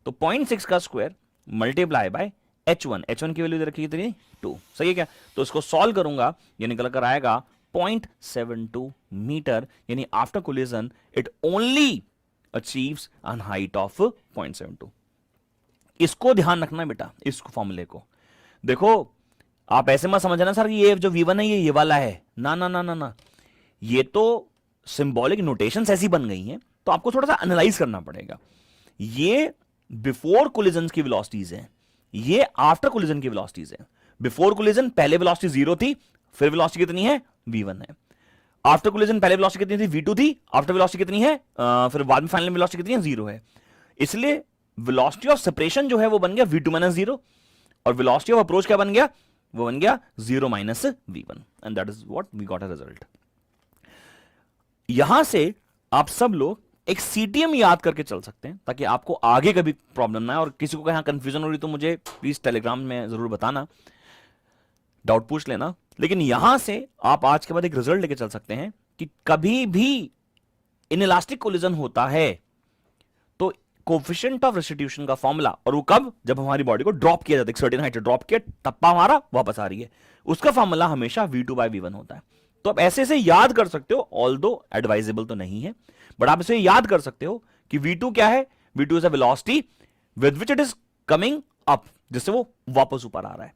तो 0.6 का square multiply by h1, h1 की वैल्यू रखी कितनी 2, सही है क्या? तो इसको सॉल्व करूंगा, ये निकल कर आएगा 0.72 मीटर, यानी after collision it only achieves an height of 0.72। इसको ध्यान रखना बेटा, इस फॉर्मूले को देखो, आप ऐसे मत समझना सर ये जो v1 है ये वाला है, ना ना ना ना ना, ये तो सिंबॉलिक नोटेशंस ऐसी बन गई हैं, तो आपको थोड़ा सा एनालाइज करना पड़ेगा। ये बिफोर कोलिजन की वेलोसिटीज हैं, ये आफ्टर कोलिजन की वेलोसिटीज हैं। बिफोर कोलिजन पहले वेलोसिटी 0 थी, फिर वेलोसिटी कितनी है v1 है। आफ्टर कोलिजन पहले वेलोसिटी कितनी थी v2 थी, आफ्टर वेलोसिटी कितनी है फिर बाद में फाइनल वेलोसिटी कितनी है 0 है। इसलिए वेलोसिटी ऑफ सेपरेशन जो है वो बन गया v2 माइनस 0, और वेलोसिटी ऑफ अप्रोच क्या बन गया, वो बन गया 0 minus v1, and that is what we got a result. यहां से आप सब लोग एक सीटीएम याद करके चल सकते हैं, ताकि आपको आगे कभी प्रॉब्लम ना आए, और किसी को यहां कंफ्यूजन हो रही तो मुझे प्लीज टेलीग्राम में जरूर बताना, डाउट पूछ लेना। लेकिन यहां से आप आज के बाद एक रिजल्ट लेके चल सकते हैं कि कभी भी इनइलास्टिक कोलिजन होता है तो कोफिशिएंट ऑफ रेस्टिट्यूशन का फॉर्मूला, और वो कब, जब हमारी बॉडी को ड्रॉप किया जाता है, एक सर्टेन हाइट ड्रॉप किया, टप्पा हमारा वापस आ रही है, उसका फॉर्मूला हमेशा v2 बाय v1 होता है। तो आप ऐसे से याद कर सकते हो, ऑल्दो एडवाइजेबल तो नहीं है, बट आप इसे याद कर सकते हो कि v2 क्या है, v2 is a velocity with which it is coming up, जिससे वो वापस ऊपर आ रहा है,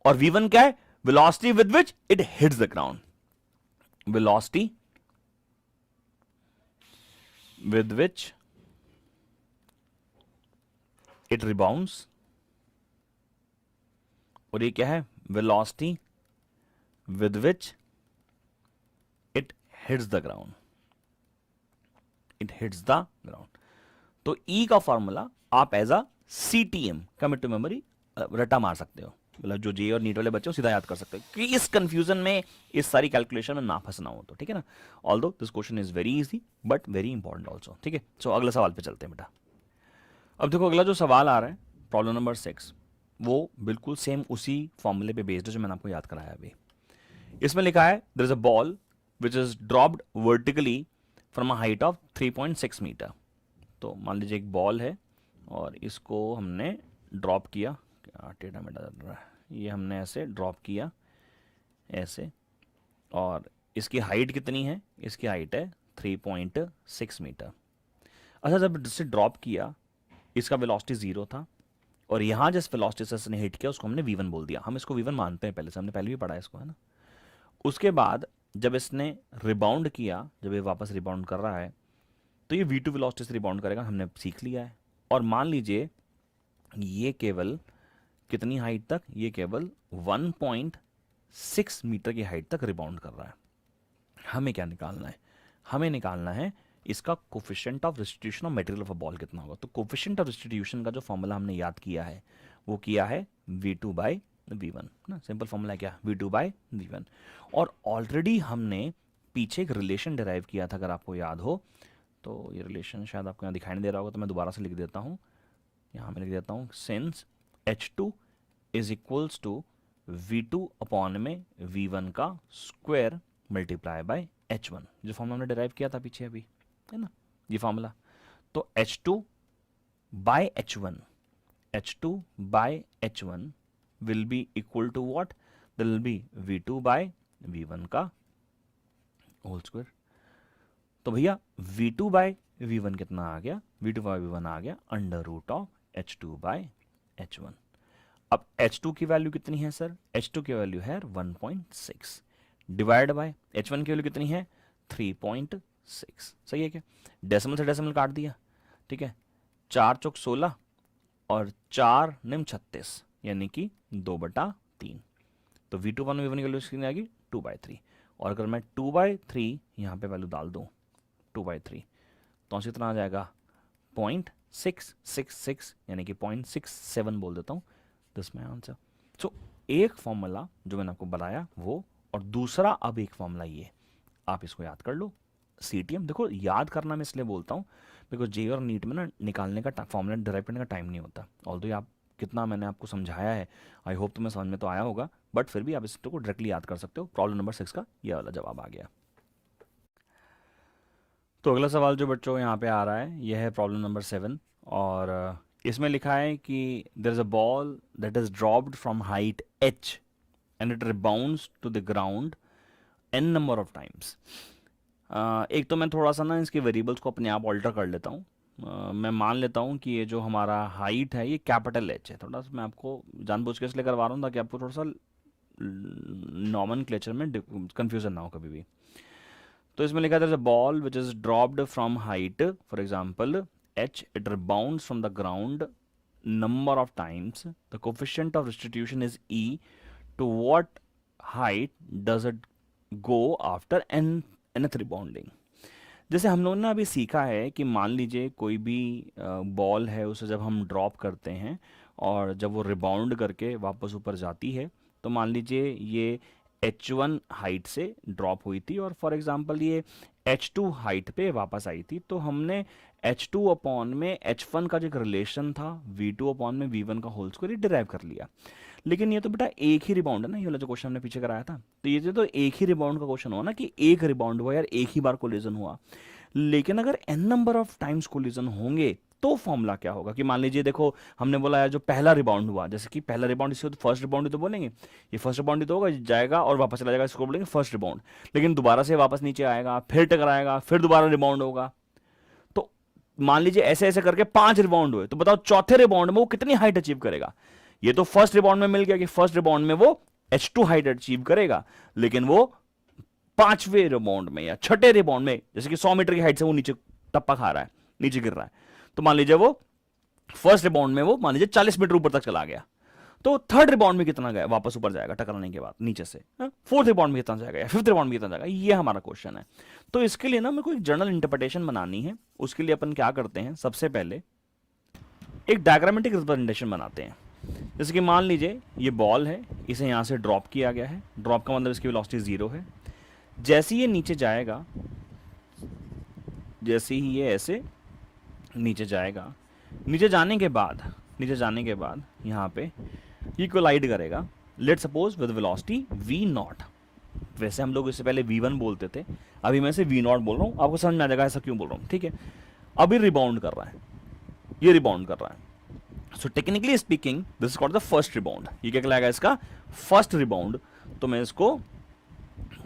और v1 क्या है, velocity with which it hits the ground, velocity with which it rebounds, और ये क्या है, velocity with which it hits the ground, it hits the ground. तो ई का फॉर्मूला आप as a CTM, commit to memory, रटा मार सकते हो, मतलब जो जे और नीट वाले बच्चे हो सीधा याद कर सकते हो, कि इस कंफ्यूजन में, इस सारी कैलकुलेशन में ना फंसना हो, तो ठीक है ना। Although this question is very easy but very important also, ठीक है। सो अगले सवाल पे चलते हैं बेटा। अब देखो अगला जो सवाल आ रहा है प्रॉब्लम नंबर 6, वो बिल्कुल सेम उसी फॉर्मूले पे बेस्ड है जो मैंने आपको याद कराया अभी। इसमें लिखा है there is a ball which is dropped vertically from a height of 3.6 metre. तो मान लीजिए एक बॉल है और इसको हमने ड्रॉप किया, क्या टेढ़ा मेढ़ा चल रहा है, ये हमने ऐसे ड्रॉप किया ऐसे, और इसकी हाइट कितनी है, इसकी हाइट है 3.6 मीटर। अच्छा, जब इससे ड्रॉप किया इसका वेलोसिटी 0 था, और यहाँ जिस वेलोसिटी से इसने हिट किया उसको हमने v1 बोल दिया, हम इसको v1 मानते हैं पहले से, हमने पहले भी पढ़ा है इसको, है ना। उसके बाद जब इसने रिबाउंड किया, जब ये वापस रिबाउंड कर रहा है तो ये v2 वेलोसिटी से रिबाउंड करेगा, हमने सीख लिया है। और मान लीजिए ये केवल कितनी हाइट तक, ये केवल 1.6 मीटर की हाइट तक रिबाउंड कर रहा है। हमें क्या निकालना है, हमें निकालना है इसका coefficient of restitution of material of a ball कितना होगा। तो कोफिशिएंट ऑफ रेस्टिट्यूशन का जो फॉर्मूला हमने याद किया है वो किया है v2 बाई v1 ना, सिंपल फॉर्मूला है क्या, v2 बाई v1। और ऑलरेडी हमने पीछे एक रिलेशन डिराइव किया था, अगर आपको याद हो तो ये रिलेशन शायद आपको यहाँ दिखाई नहीं दे रहा होगा, तो मैं दोबारा से लिख देता हूँ, यहाँ मैं लिख देता हूँ, since h2 is equals to v2 upon में v1 का स्क्वायर मल्टीप्लाई बाय h1, जो फॉर्मूला हमने डिराइव किया था पीछे अभी, है ना, ये फॉर्मूला। तो h2 by h1, h2 by h1 will be equal to what, दिल will be v2 by v1 का होल स्क्वायर। तो भैया v2 बाय v1 कितना आ गया, v2 बाय v1 आ गया under root of h2 by h1। अब h2 की वैल्यू कितनी है सर, h2 की वैल्यू है 1.6 डिवाइड बाय h1 की वैल्यू कितनी है 3.6, सही है क्या। डेसिमल से डेसिमल काट दिया, ठीक है, 4 चौक 16 और 4 निम 36, यानी कि 2/3। तो v2 वन v1 की वैल्यू कितनी आएगी 2/3, और अगर मैं 2/3 यहाँ पे वैल्यू डाल दूँ 2/3, तो कितना आ जाएगा 0.666, यानी कि 0.67 बोल देता हूँ, दिस माय आंसर। सो एक फॉर्मूला जो मैंने आपको बताया वो, और दूसरा अब एक फॉर्मूला ये, आप इसको याद कर लो। सीटीएम देखो याद करना मैं इसलिए बोलता हूँ बिकॉज जे और नीट में ना निकालने का फॉर्मूला डिराइव करने का टाइम नहीं होता। ऑल्दो आप कितना मैंने आपको समझाया है, आई होप तुम्हें समझ में तो आया होगा, बट फिर भी आप इसको डायरेक्टली याद कर सकते हो। प्रॉब्लम नंबर 6 का यह वाला जवाब आ गया। तो अगला सवाल जो बच्चों यहाँ पे आ रहा है यह है प्रॉब्लम नंबर 7, और इसमें लिखा है कि there is a ball that is dropped from height h and it rebounds to the ground n number of times. एक तो मैं थोड़ा सा ना इसके वेरिएबल्स को अपने आप ऑल्टर कर लेता हूँ। मैं मान लेता हूँ कि ये जो हमारा हाइट है ये कैपिटल H है। थोड़ा सा मैं आपको जानबूझ के इसलिए करवा रहा हूँ ताकि आपको थोड़ा सा नॉमनक्लेचर में कंफ्यूजन ना हो कभी भी। तो इसमें लिखा है ball which is dropped from height, for example h, it rebounds from the ground number of times, the coefficient of restitution is e, to what height does it go after nth rebounding। जैसे हम लोगों ने अभी सीखा है कि मान लीजिए कोई भी बॉल है, उसे जब हम ड्रॉप करते हैं और जब वो रिबाउंड करके वापस ऊपर जाती है, तो मान लीजिए ये h1 हाइट से ड्रॉप हुई थी और फॉर एग्जांपल ये h2 हाइट पे वापस आई थी, तो हमने h2 अपॉन में h1 का जो एक रिलेशन था v2 अपॉन में v1 का होल स्क्वायर डिराइव कर लिया। लेकिन ये तो बेटा एक ही रिबाउंड है ना, ये वाला जो क्वेश्चन हमने पीछे कराया था, तो ये तो एक ही रिबाउंड का क्वेश्चन हुआ ना कि एक रिबाउंड हुआ यार, एक ही बार कोलिजन हुआ। लेकिन अगर n number of times collision होंगे तो फॉर्मूला क्या होगा कि मान लीजिए देखो हमने बोला है जो पहला रिबाउंड हुआ, जैसे कि पहला रिबाउंड इसे तो फर्स्ट रिबाउंड ही तो बोलेंगे, ये फर्स्ट रिबाउंड ही तो होगा, जाएगा और वापस चला जाएगा, इसको बोलेंगे फर्स्ट रिबाउंड। लेकिन दोबारा से वापस नीचे आएगा, फिर टकराएगा, फिर दोबारा रिबाउंड होगा। तो मान लीजिए ऐसे ऐसे करके 5 रिबाउंड हुए, तो बताओ चौथे रिबाउंड में वो कितनी हाइट अचीव करेगा। ये तो फर्स्ट रिबाउंड में मिल गया कि फर्स्ट रिबाउंड में वो h2 हाइट अचीव करेगा, लेकिन वो 5वें रिबाउंड में या छठे रिबाउंड में, जैसे कि 100 मीटर की हाइट से वो नीचे टप्पा खा रहा है, नीचे गिर रहा है, तो मान लीजिए वो फर्स्ट रिबाउंड में वो मान लीजिए 40 मीटर ऊपर तक चला गया, तो थर्ड रिबाउंड में कितना गया, वापस ऊपर जाएगा टकराने के बाद नीचे से, फोर्थ रिबाउंड में कितना जाएगा या फिफ्थ रिबाउंड में कितना जाएगा, ये हमारा क्वेश्चन है। तो इसके लिए ना मेरे को एक जनरल इंटरप्रिटेशन बनानी है। उसके लिए अपन क्या करते हैं, सबसे पहले एक डायग्रामेटिक रिप्रेजेंटेशन बनाते हैं। जैसे कि मान लीजिए ये बॉल है, इसे यहां से ड्रॉप किया गया है, ड्रॉप का मतलब इसकी वेलोसिटी 0 है। जैसे ही ये नीचे जाएगा, जैसे ही ये ऐसे नीचे जाएगा, नीचे जाने के बाद यहाँ पे ये कोलाइड करेगा, let suppose with velocity v0। वैसे हम लोग इससे पहले v1 बोलते थे, अभी मैं इसे v0 बोल रहा हूँ, आपको समझ में आ जाएगा ऐसा क्यों बोल रहा हूँ, ठीक है। अभी रिबाउंड कर रहा है, ये रिबाउंड कर रहा है, so technically speaking this is called the first rebound. ये क्या कहलाएगा, इसका फर्स्ट रिबाउंड। तो मैं इसको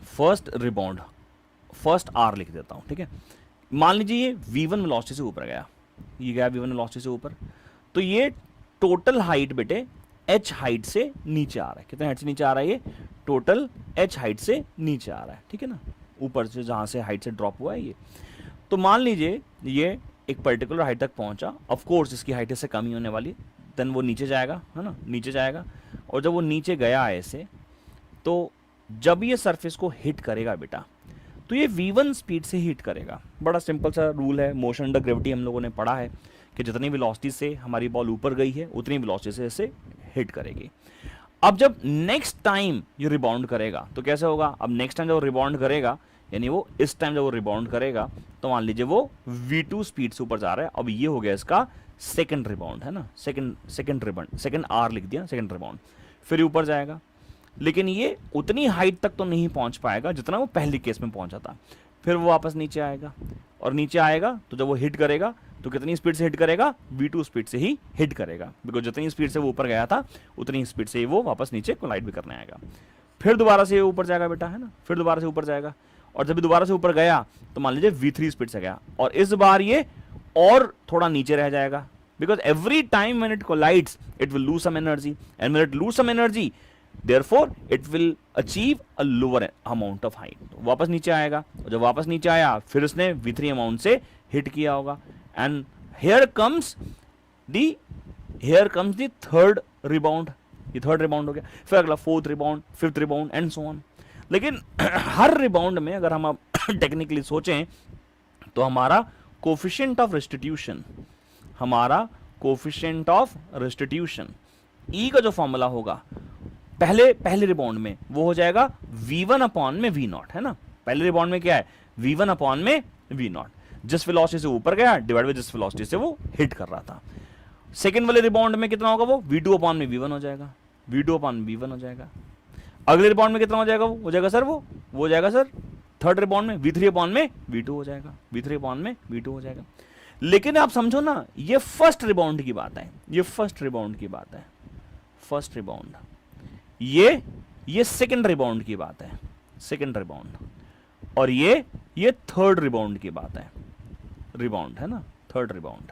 फर्स्ट रिबाउंड, फर्स्ट आर लिख देता हूं, ठीक है। मान लीजिए ये v1 वेलोसिटी से ऊपर गया, ये गया v1 वेलोसिटी से ऊपर, तो ये टोटल हाइट बेटे h हाइट से नीचे आ रहा है। कितने हाइट से नीचे आ रहा है, ये टोटल h हाइट से नीचे आ रहा है, ठीक है ना, ऊपर से जहां से हाइट से ड्रॉप हुआ है ये। तो मान लीजिए ये एक पर्टिकुलर हाइट तक पहुंचा, ऑफ कोर्स इसकी हाइट इससे कम ही होने वाली, देन वो नीचे जाएगा, है ना, नीचे जाएगा। और जब वो नीचे गया ऐसे, तो जब ये सरफेस को हिट करेगा बेटा, तो ये v1 स्पीड से हिट करेगा। बड़ा सिंपल सा रूल है, मोशन अंडर ग्रेविटी हम लोगों ने पढ़ा है कि जितनी वेलोसिटी से हमारी बॉल ऊपर गई है उतनी वेलोसिटी से इसे हिट करेगी। अब जब नेक्स्ट टाइम ये रिबाउंड करेगा तो कैसे होगा, अब नेक्स्ट टाइम जब वो रिबाउंड करेगा, यानी वो इस टाइम जब वो रिबाउंड करेगा, तो मान लीजिए वो v2 स्पीड से ऊपर जा रहा है। अब ये हो गया इसका सेकंड रिबाउंड, है ना, सेकंड रिबाउंड, सेकंड आर लिख दिया, सेकंड रिबाउंड। फिर ऊपर जाएगा, लेकिन ये उतनी हाइट तक तो नहीं पहुंच पाएगा जितना वो पहले केस में पहुंचा था। फिर वो वापस नीचे आएगा, और नीचे आएगा तो जब वो हिट करेगा तो कितनी स्पीड से हिट करेगा, v2 स्पीड से ही हिट करेगा, बिकॉज जितनी स्पीड से वो ऊपर गया था उतनी स्पीड से ही वो वापस नीचे कोलाइड भी करने आएगा। फिर दोबारा से ऊपर जाएगा बेटा, है ना, फिर दोबारा से ऊपर जाएगा, और जब भी दोबारा से ऊपर गया तो मान लीजिए v3 स्पीड से गया, और इस बार ये और थोड़ा नीचे रह जाएगा, because every time when it collides it will lose some energy, and when it lose some energy therefore it will achieve a lower amount of height। तो वापस नीचे आएगा, और जब वापस नीचे आया फिर उसने v3 अमाउंट से हिट किया होगा, and here comes the third rebound. ये थर्ड रिबाउंड हो गया, फिर अगला fourth rebound, fifth rebound and so on. लेकिन हर रिबाउंड में अगर हम टेक्निकली सोचें तो हमारा कोफिशिएंट ऑफ रेस्टिट्यूशन, ई का जो फॉर्मूला होगा पहले रिबाउंड में वो हो जाएगा v1 अपॉन में v0, है ना। पहले रिबाउंड में क्या है, v1 अपॉन में v0, जिस वेलोसिटी से ऊपर गया डिवाइड बाय जिस वेलोसिटी से वो हिट कर रहा था। सेकंड वाले रिबाउंड में कितना होगा, वो v2 अपॉन में v1 हो जाएगा, v2 अपॉन v1 हो जाएगा। अगले रिबाउंड में कितना हो जाएगा, वो हो जाएगा सर, वो हो जाएगा सर थर्ड रिबाउंड में v3 अपॉन में v2 हो जाएगा, v3 अपॉन में v2 हो जाएगा। लेकिन आप समझो ना, ये फर्स्ट रिबाउंड की बात है, ये फर्स्ट रिबाउंड की बात है, फर्स्ट रिबाउंड, ये सेकंड रिबाउंड की बात है, सेकंड रिबाउंड, और ये थर्ड रिबाउंड की बात है, रिबाउंड है ना, थर्ड रिबाउंड।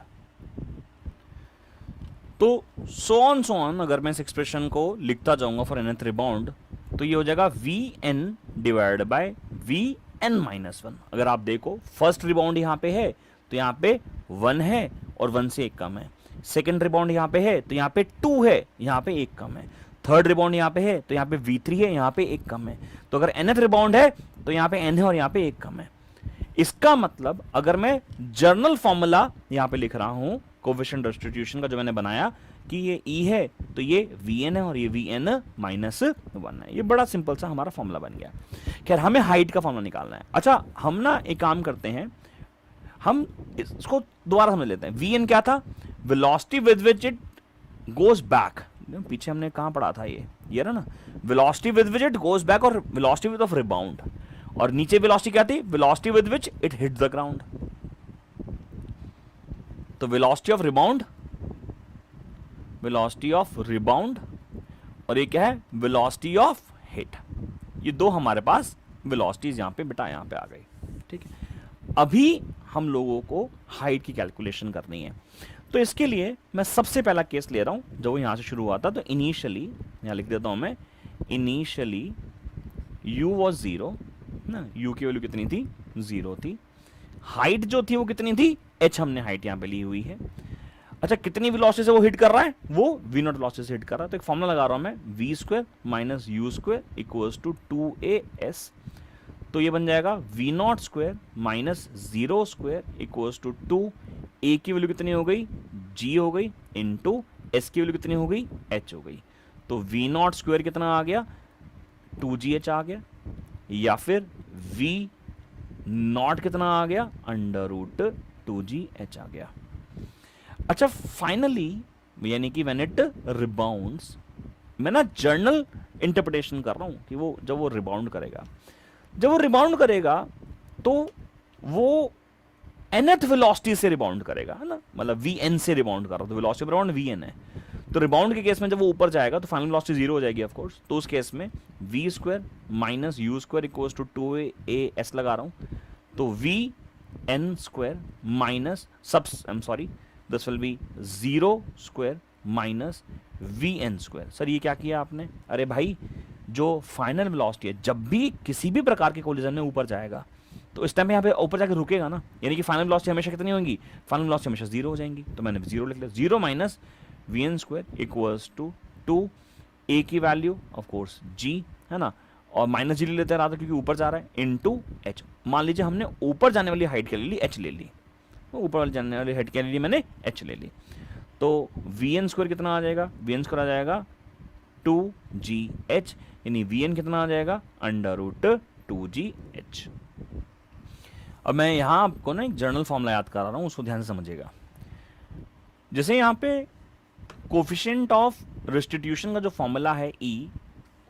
तो सो ऑन अगर मैं इस एक्सप्रेशन को लिखता जाऊंगा फॉर nth रिबाउंड, तो ये हो जाएगा v n divide by v n minus one. अगर आप देखो फर्स्ट रिबाउंड यहां पे है तो यहां पे 1 है और 1 से एक कम है, सेकंड रिबाउंड यहां पे है तो यहां पे 2 है, यहां पे एक कम है, थर्ड रिबाउंड यहां पे है तो यहां पे v3 है, यहां पे एक कम है। तो अगर nth रिबाउंड है तो यहां पे n है और यहां पे एक कम है। इसका मतलब अगर मैं जर्नल फॉर्मूला यहां पे लिख रहा हूं कोएफिशिएंट डिस्ट्रीब्यूशन का जो मैंने बनाया कि ये e है तो ये vn है और ये vn माइनस 1 है। ये बड़ा सिंपल सा हमारा फॉर्मूला बन गया। खैर हमें हाइट का फॉर्मूला निकालना है। अच्छा हम ना एक काम करते हैं, हम इसको दोबारा समझ लेते हैं। vn क्या था? Velocity with which it goes back. पीछे हमने कहां पढ़ा था ये ना, velocity with which it goes back और वेलोसिटी विद ऑफ रिबाउंड। और नीचे वेलोसिटी क्या थी? Velocity with which it hit the ground. तो velocity of rebound, velocity of rebound, और ये क्या है? Velocity of hit. ये दो हमारे पास वेलोसिटीज यहां पे बेटा यहां पे आ गई। ठीक है, अभी हम लोगों को हाइट की कैलकुलेशन करनी है। तो इसके लिए मैं सबसे पहला केस ले रहा हूं जो यहां से शुरू हुआ था। तो इनिशियली यहां लिख देता हूं मैं, इनिशियली u वॉज 0 ना, u की वैल्यू कितनी थी? 0 थी। हाइट जो थी वो कितनी थी? h हमने हाइट यहां पे ली हुई है। अच्छा कितनी वेलोसिटी से वो हिट कर रहा है? वो v नॉट वेलोसिटी से हिट कर रहा है। तो एक फॉर्मूला लगा रहा हूं मैं, v square minus u square equals to 2as। तो ये बन जाएगा v naught square minus 0 square equals to 2। a की वैल्यू कितनी हो गई? g हो गई, इनटू s की वैल्यू कितनी हो गई? h हो गई। तो v नॉट स्क्वायर कितना आ गया? 2gh आ गया, या फिर v नॉट कितना आ गया? अंडर रूट 2gh आ गया। अच्छा फाइनली यानी कि व्हेन इट रिबाउंड्स, मैं ना जर्नल इंटरप्रिटेशन कर रहा हूं कि वो जब वो रिबाउंड करेगा, जब वो रिबाउंड करेगा तो वो nth वेलोसिटी से रिबाउंड करेगा, है ना, मतलब vn से रिबाउंड कर रहा हूं तो वेलोसिटी ऑफ रिबाउंड vn है। तो रिबाउंड के केस में जब वो ऊपर जाएगा तो फाइनल वेलोसिटी 0 हो जाएगी ऑफ कोर्स। तो उस केस में v square minus u square equals to 2as लगा रहा हूं। तो vn square minus this will be 0 square minus vn square. Sir ये क्या किया आपने? अरे भाई जो फाइनल वेलोसिटी है, जब भी किसी भी प्रकार के कोलिजन में ऊपर जाएगा तो इस टाइम पे यहाँ पे ऊपर जाकर रुकेगा ना, यानी कि फाइनल वेलोसिटी हमेशा कितनी होगी? फाइनल वेलोसिटी हमेशा 0 हो जाएंगी। तो मैंने 0 लिख लिया, 0 minus vn square equals to 2, a की वैल्यू ऑफ कोर्स g है ना, और माइनस g ले लेते हैं राधा क्योंकि ऊपर जा रहा है, इनटू h। मान लीजिए हमने ऊपर जाने वाली हाइट के ले ली h ले ली, ऊपर वाली जाने वाली हाइट के लिए मैंने h ले ली। तो vn स्क्वायर कितना आ जाएगा? vn स्क्वायर आ जाएगा 2gh, यानी vn कितना आ जाएगा? Under root 2gh। अब मैं यहां आपको ना एक जर्नल फॉर्मूला याद करा रहा हूं, उसको ध्यान से समझिएगा। जैसे यहां पे कोफिशिएंट ऑफ रेस्टिट्यूशन का जो फॉर्मूला है e,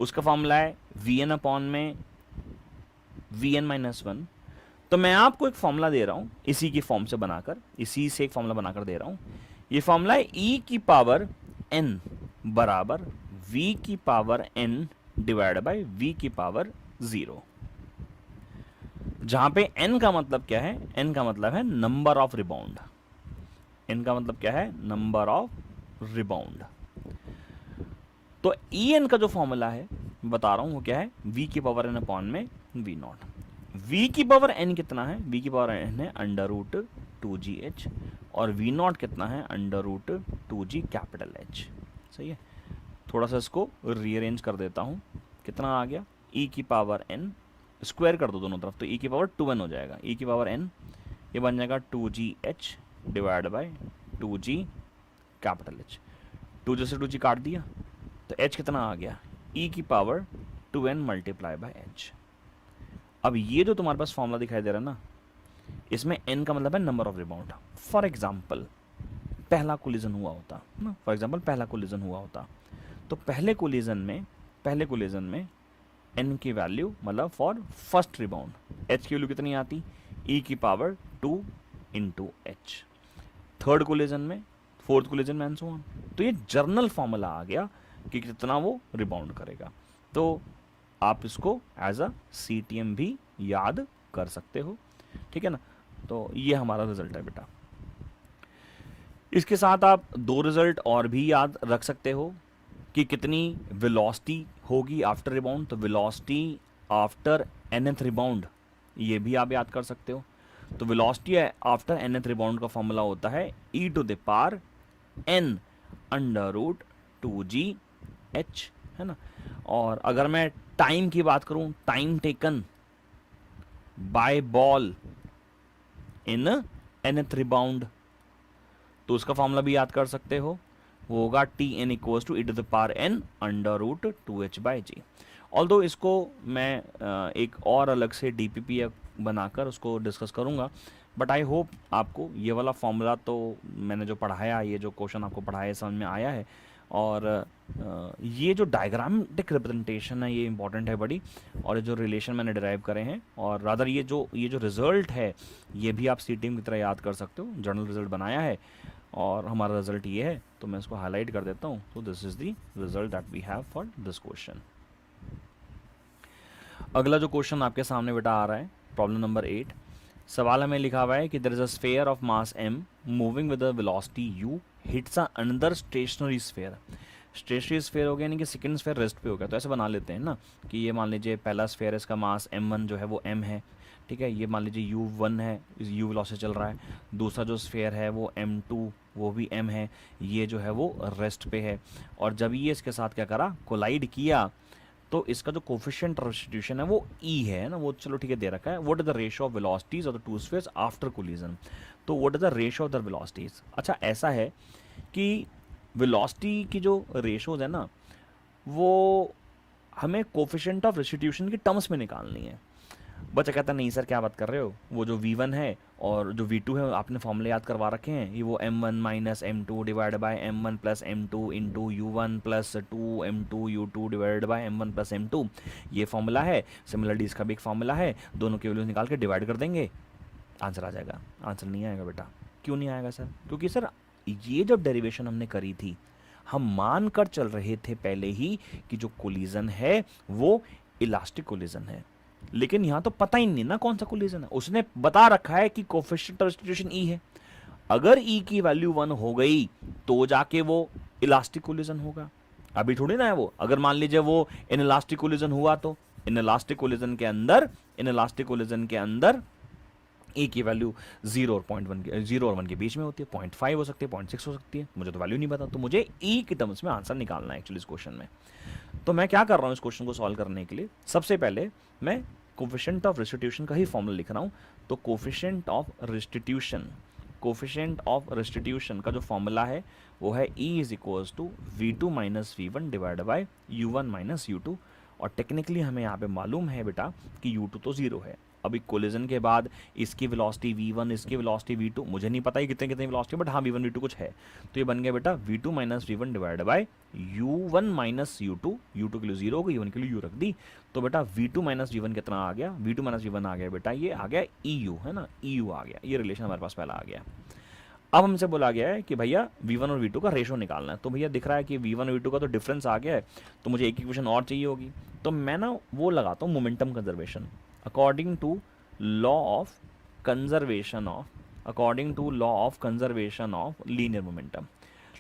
उसका फॉर्मूला है vn अपॉन में vn माइनस 1। तो मैं आपको एक फॉर्मूला दे रहा हूं इसी की फॉर्म से बनाकर, इसी से एक फॉर्मूला बनाकर दे रहा हूं। ये फॉर्मूला है e की पावर n बराबर v की power n divide by v की पावर 0, जहां पे n का मतलब क्या है? n का मतलब है नंबर ऑफ रिबाउंड। n का मतलब क्या है? Number of rebound. तो en का जो फॉर्मूला है बता रहा हूं वो क्या है? v की पावर n अपॉन में v नॉट। v की पावर n कितना है? v की पावर n है अंडर रूट 2gh, और v नॉट कितना है? Under root 2g capital h। सही है, थोड़ा सा इसको रीअरेंज कर देता हूं। कितना आ गया? e की पावर n स्क्वायर कर दो दोनों तरफ, तो e की पावर 2n हो जाएगा। e की पावर n ये बन जाएगा 2gh divide by 2g capital h। 2 से 2g काट दिया तो h कितना आ गया? e की power 2n multiply by h। अब ये जो तुम्हारे पास फॉर्मूला दिखाई दे रहा है ना, इसमें n का मतलब है number of rebound. For example पहला कोलिजन हुआ होता ना, फॉर एग्जाम्पल पहला कोलिजन हुआ होता, तो पहले कोलिजन में n की वैल्यू मतलब फॉर फर्स्ट रिबाउंड h की वैल्यू कितनी आती? e की power 2 into h। Third collision में, फोर्थ कोलिजन में एंड सो ऑन। तो ये जर्नल फॉर्मूला आ गया कि कितना वो रिबाउंड करेगा। तो आप इसको एज अ CTM भी याद कर सकते हो, ठीक है ना। तो ये हमारा रिजल्ट है बेटा। इसके साथ आप दो रिजल्ट और भी याद रख सकते हो कि कितनी वेलोसिटी होगी आफ्टर रिबाउंड। तो वेलोसिटी आफ्टर nth रिबाउंड, ये भी आप याद कर सकते हो। तो वेलोसिटी आफ्टर nth रिबाउंड का फॉर्मूला होता है e⁻n √2gh, है ना। और अगर मैं टाइम की बात करूं, time taken by ball in nth rebound, तो उसका फॉर्मूला भी याद कर सकते हो। वो होगा Tn = e⁻n √2h/g। ऑल्दो इसको मैं एक और अलग से DPP बनाकर उसको डिस्कस करूंगा, बट आई होप आपको ये वाला फॉर्मूला तो मैंने जो पढ़ाया, ये जो क्वेश्चन आपको पढ़ाया समझ में आया है। और ये जो डायग्रामेटिक रिप्रेजेंटेशन है ये इंपॉर्टेंट है बड़ी, और ये जो रिलेशन मैंने डिराइव करे हैं, और रादर ये जो रिजल्ट है ये भी आप CTM की तरह याद कर सकते हो। जर्नल रिजल्ट बनाया है और हमारा रिजल्ट ये है, तो मैं इसको हाईलाइट कर देता हूँ। तो this is the result that we have for this question. अगला जो क्वेश्चन आपके सामने बेटा आ रहा है, प्रॉब्लम नंबर 8। सवाल हमें लिखा हुआ है कि there is a sphere of mass m moving with a velocity u hits another stationary sphere. Stationary sphere हो गया यानी कि सेकंड स्फीयर रेस्ट पे हो गया। तो ऐसे बना लेते हैं ना कि ये मान लीजिए पहला स्फीयर है, इसका मास m1 जो है वो m है, ठीक है। ये मान लीजिए u1 है, इस u वेलोसिटी चल रहा है। दूसरा जो स्फीयर है वो m2, वो भी m है, ये जो है वो रेस्ट पे है। और जब ये इसके साथ क्या करा, कोलाइड किया, तो इसका जो कोफिशिएंट ऑफ रेस्टिट्यूशन है वो E है ना, वो चलो ठीक है दे रखा है। What is the ratio of velocities of the two spheres after collision. तो what is the ratio of the velocities. अच्छा ऐसा है कि वेलोसिटी की जो रेशियोज है ना, वो हमें कोफिशिएंट ऑफ रेस्टिट्यूशन की टर्म्स में निकालनी है। बच्चा कहता नहीं सर क्या बात कर रहे हो, वो जो V1 है और जो V2 है आपने फॉर्मूले याद करवा रखे हैं, ये वो m1 minus m2 divide by m1 plus m2 into u1 plus 2m2 u2 divide by m1 plus m2, ये फॉर्मूला है। सिमिलरली इसका भी एक फॉर्मूला है, दोनों के वैल्यूज निकाल के डिवाइड कर देंगे, आंसर आ जाएगा। आंसर नहीं आएगा बेटा। क्यों नहीं आएगा सर? क्योंकि सर ये जब डेरिवेशन हमने करी थी, हम मान कर चल रहे थे पहले ही कि जो कोलिजन है वो इलास्टिक कोलिजन है, लेकिन यहाँ तो पता ही नहीं ना कौन सा कोलिजन है। उसने बता रखा है कि कोफिशिएंट ऑफ रेस्टिट्यूशन E है। अगर E की वैल्यू 1 हो गई तो जाके वो इलास्टिक कोलिजन होगा, अभी थोड़ी ना है वो। अगर मान लीजिए वो इनइलास्टिक कोलिजन हुआ तो इनइलास्टिक कोलिजन के अंदर E की वैल्यू 0 और 1 के बीच में होती है, 0.5 हो सकती है, 0.6 हो सकती है। मुझे तो वैल्यू नहीं पता, तो मुझे E के टर्म्स में आंसर निकालना है एक्चुअली इस क्वेश्चन में। तो मैं क्या कर रहा हूँ इस क्वेश्चन को सॉल्व करने के लिए, सबसे पहले मैं कोफिशिएंट ऑफ रेस्टिट्यूशन का ही फॉर्मूला लिख रहा हूँ। तो कोफिशिएंट ऑफ रेस्टिट्यूशन का जो फॉर्मूला है वो है E = V2 minus V1 divide by U1 minus U2। और टेक्निकली हमें यहाँ पे मालूम है बेटा कि U2 तो 0 है। अभी कोलिजन के बाद इसकी वेलोसिटी V1, इसकी वेलोसिटी V2, मुझे नहीं पता है कितने कितने वेलोसिटी, बट हाँ V1 V2 कुछ है। तो ये बन गया बेटा V2 minus V1 divide by U1 minus U2। U2 के लिए 0 हो गई, U1 के लिए U रख दी। तो बेटा V2 माइनस V1 कितना आ गया? V2 माइनस V1 आ गया बेटा, ये आ गया EU, है ना, EU आ गया। ये रिलेशन हमारे पास पहला आ गया। अब हमसे बोला गया है कि भैया V1 और V2 का रेशो निकालना है। तो भैया दिख रहा है कि V1 और V2 का तो डिफरेंस आ गया है, तो मुझे एक इक्वेशन और चाहिए होगी। तो मैं ना वो लगाता हूँ momentum conservation according to law of conservation of linear momentum.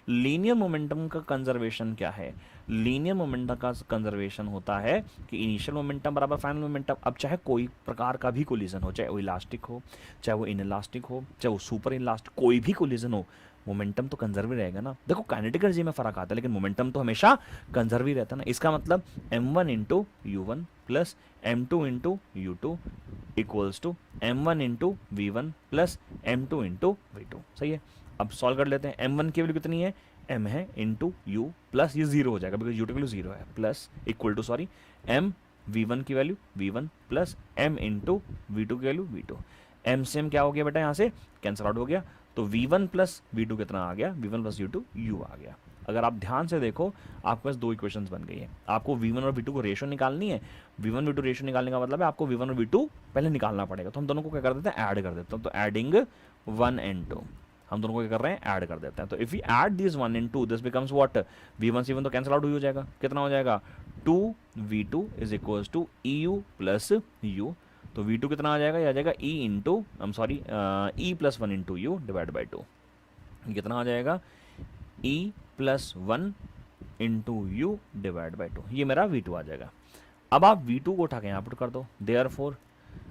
Linear momentum का कंजर्वेशन क्या है? लीनियर मोमेंटम का कंजर्वेशन होता है कि इनिशियल मोमेंटम बराबर फाइनल मोमेंटम। अब चाहे कोई प्रकार का भी कोलिजन हो, चाहे वो इलास्टिक हो, चाहे वो इनइलास्टिक हो, चाहे वो सुपर इलास्टिक, कोई भी कोलिजन हो, मोमेंटम तो कंजर्व ही रहेगा ना। देखो काइनेटिक एनर्जी में फर्क आता है, लेकिन मोमेंटम तो हमेशा कंजर्व ही रहता है ना। इसका मतलब m1 into u1 plus m2 into u2 equals to m1 into v1 plus m2 into v2। सही है। अब सॉल्व कर लेते हैं। m1 की वैल्यू कितनी है? m है इंटू u प्लस ये 0 हो जाएगा बिकॉज u की वैल्यू 0 है, plus equal to sorry m v1 की value v1 plus m into v2 की वैल्यू v2। m से m क्या हो गया बेटा? यहाँ से कैंसल आउट हो गया। तो v1 प्लस v2 कितना आ गया? v1 प्लस u2 u आ गया। अगर आप ध्यान से देखो आपके पास दो इक्वेशंस बन गई है। आपको v1 और v2 को रेशो निकालनी है। v1 v2 रेशो निकालने का मतलब है आपको v1 और v2 पहले निकालना पड़ेगा। तो हम दोनों को क्या कर देते हैं? ऐड कर देते हैं। तो एडिंग 1 and 2, हम दोनों को क्या कर रहे हैं, ऐड कर देते हैं। तो if we add this 1 in 2 this becomes what, v1 c1 तो कैंसिल आउट हो जाएगा, कितना हो जाएगा 2v2 is equals to eu plus u। तो v2 कितना आ जाएगा, ये आ जाएगा e into I am sorry e plus 1 into u divide by 2, कितना आ जाएगा e plus 1 into u divide by 2, ये मेरा v2 आ जाएगा। अब आप v2 को उठा के यहाँ पुट कर दो, देयरफॉर,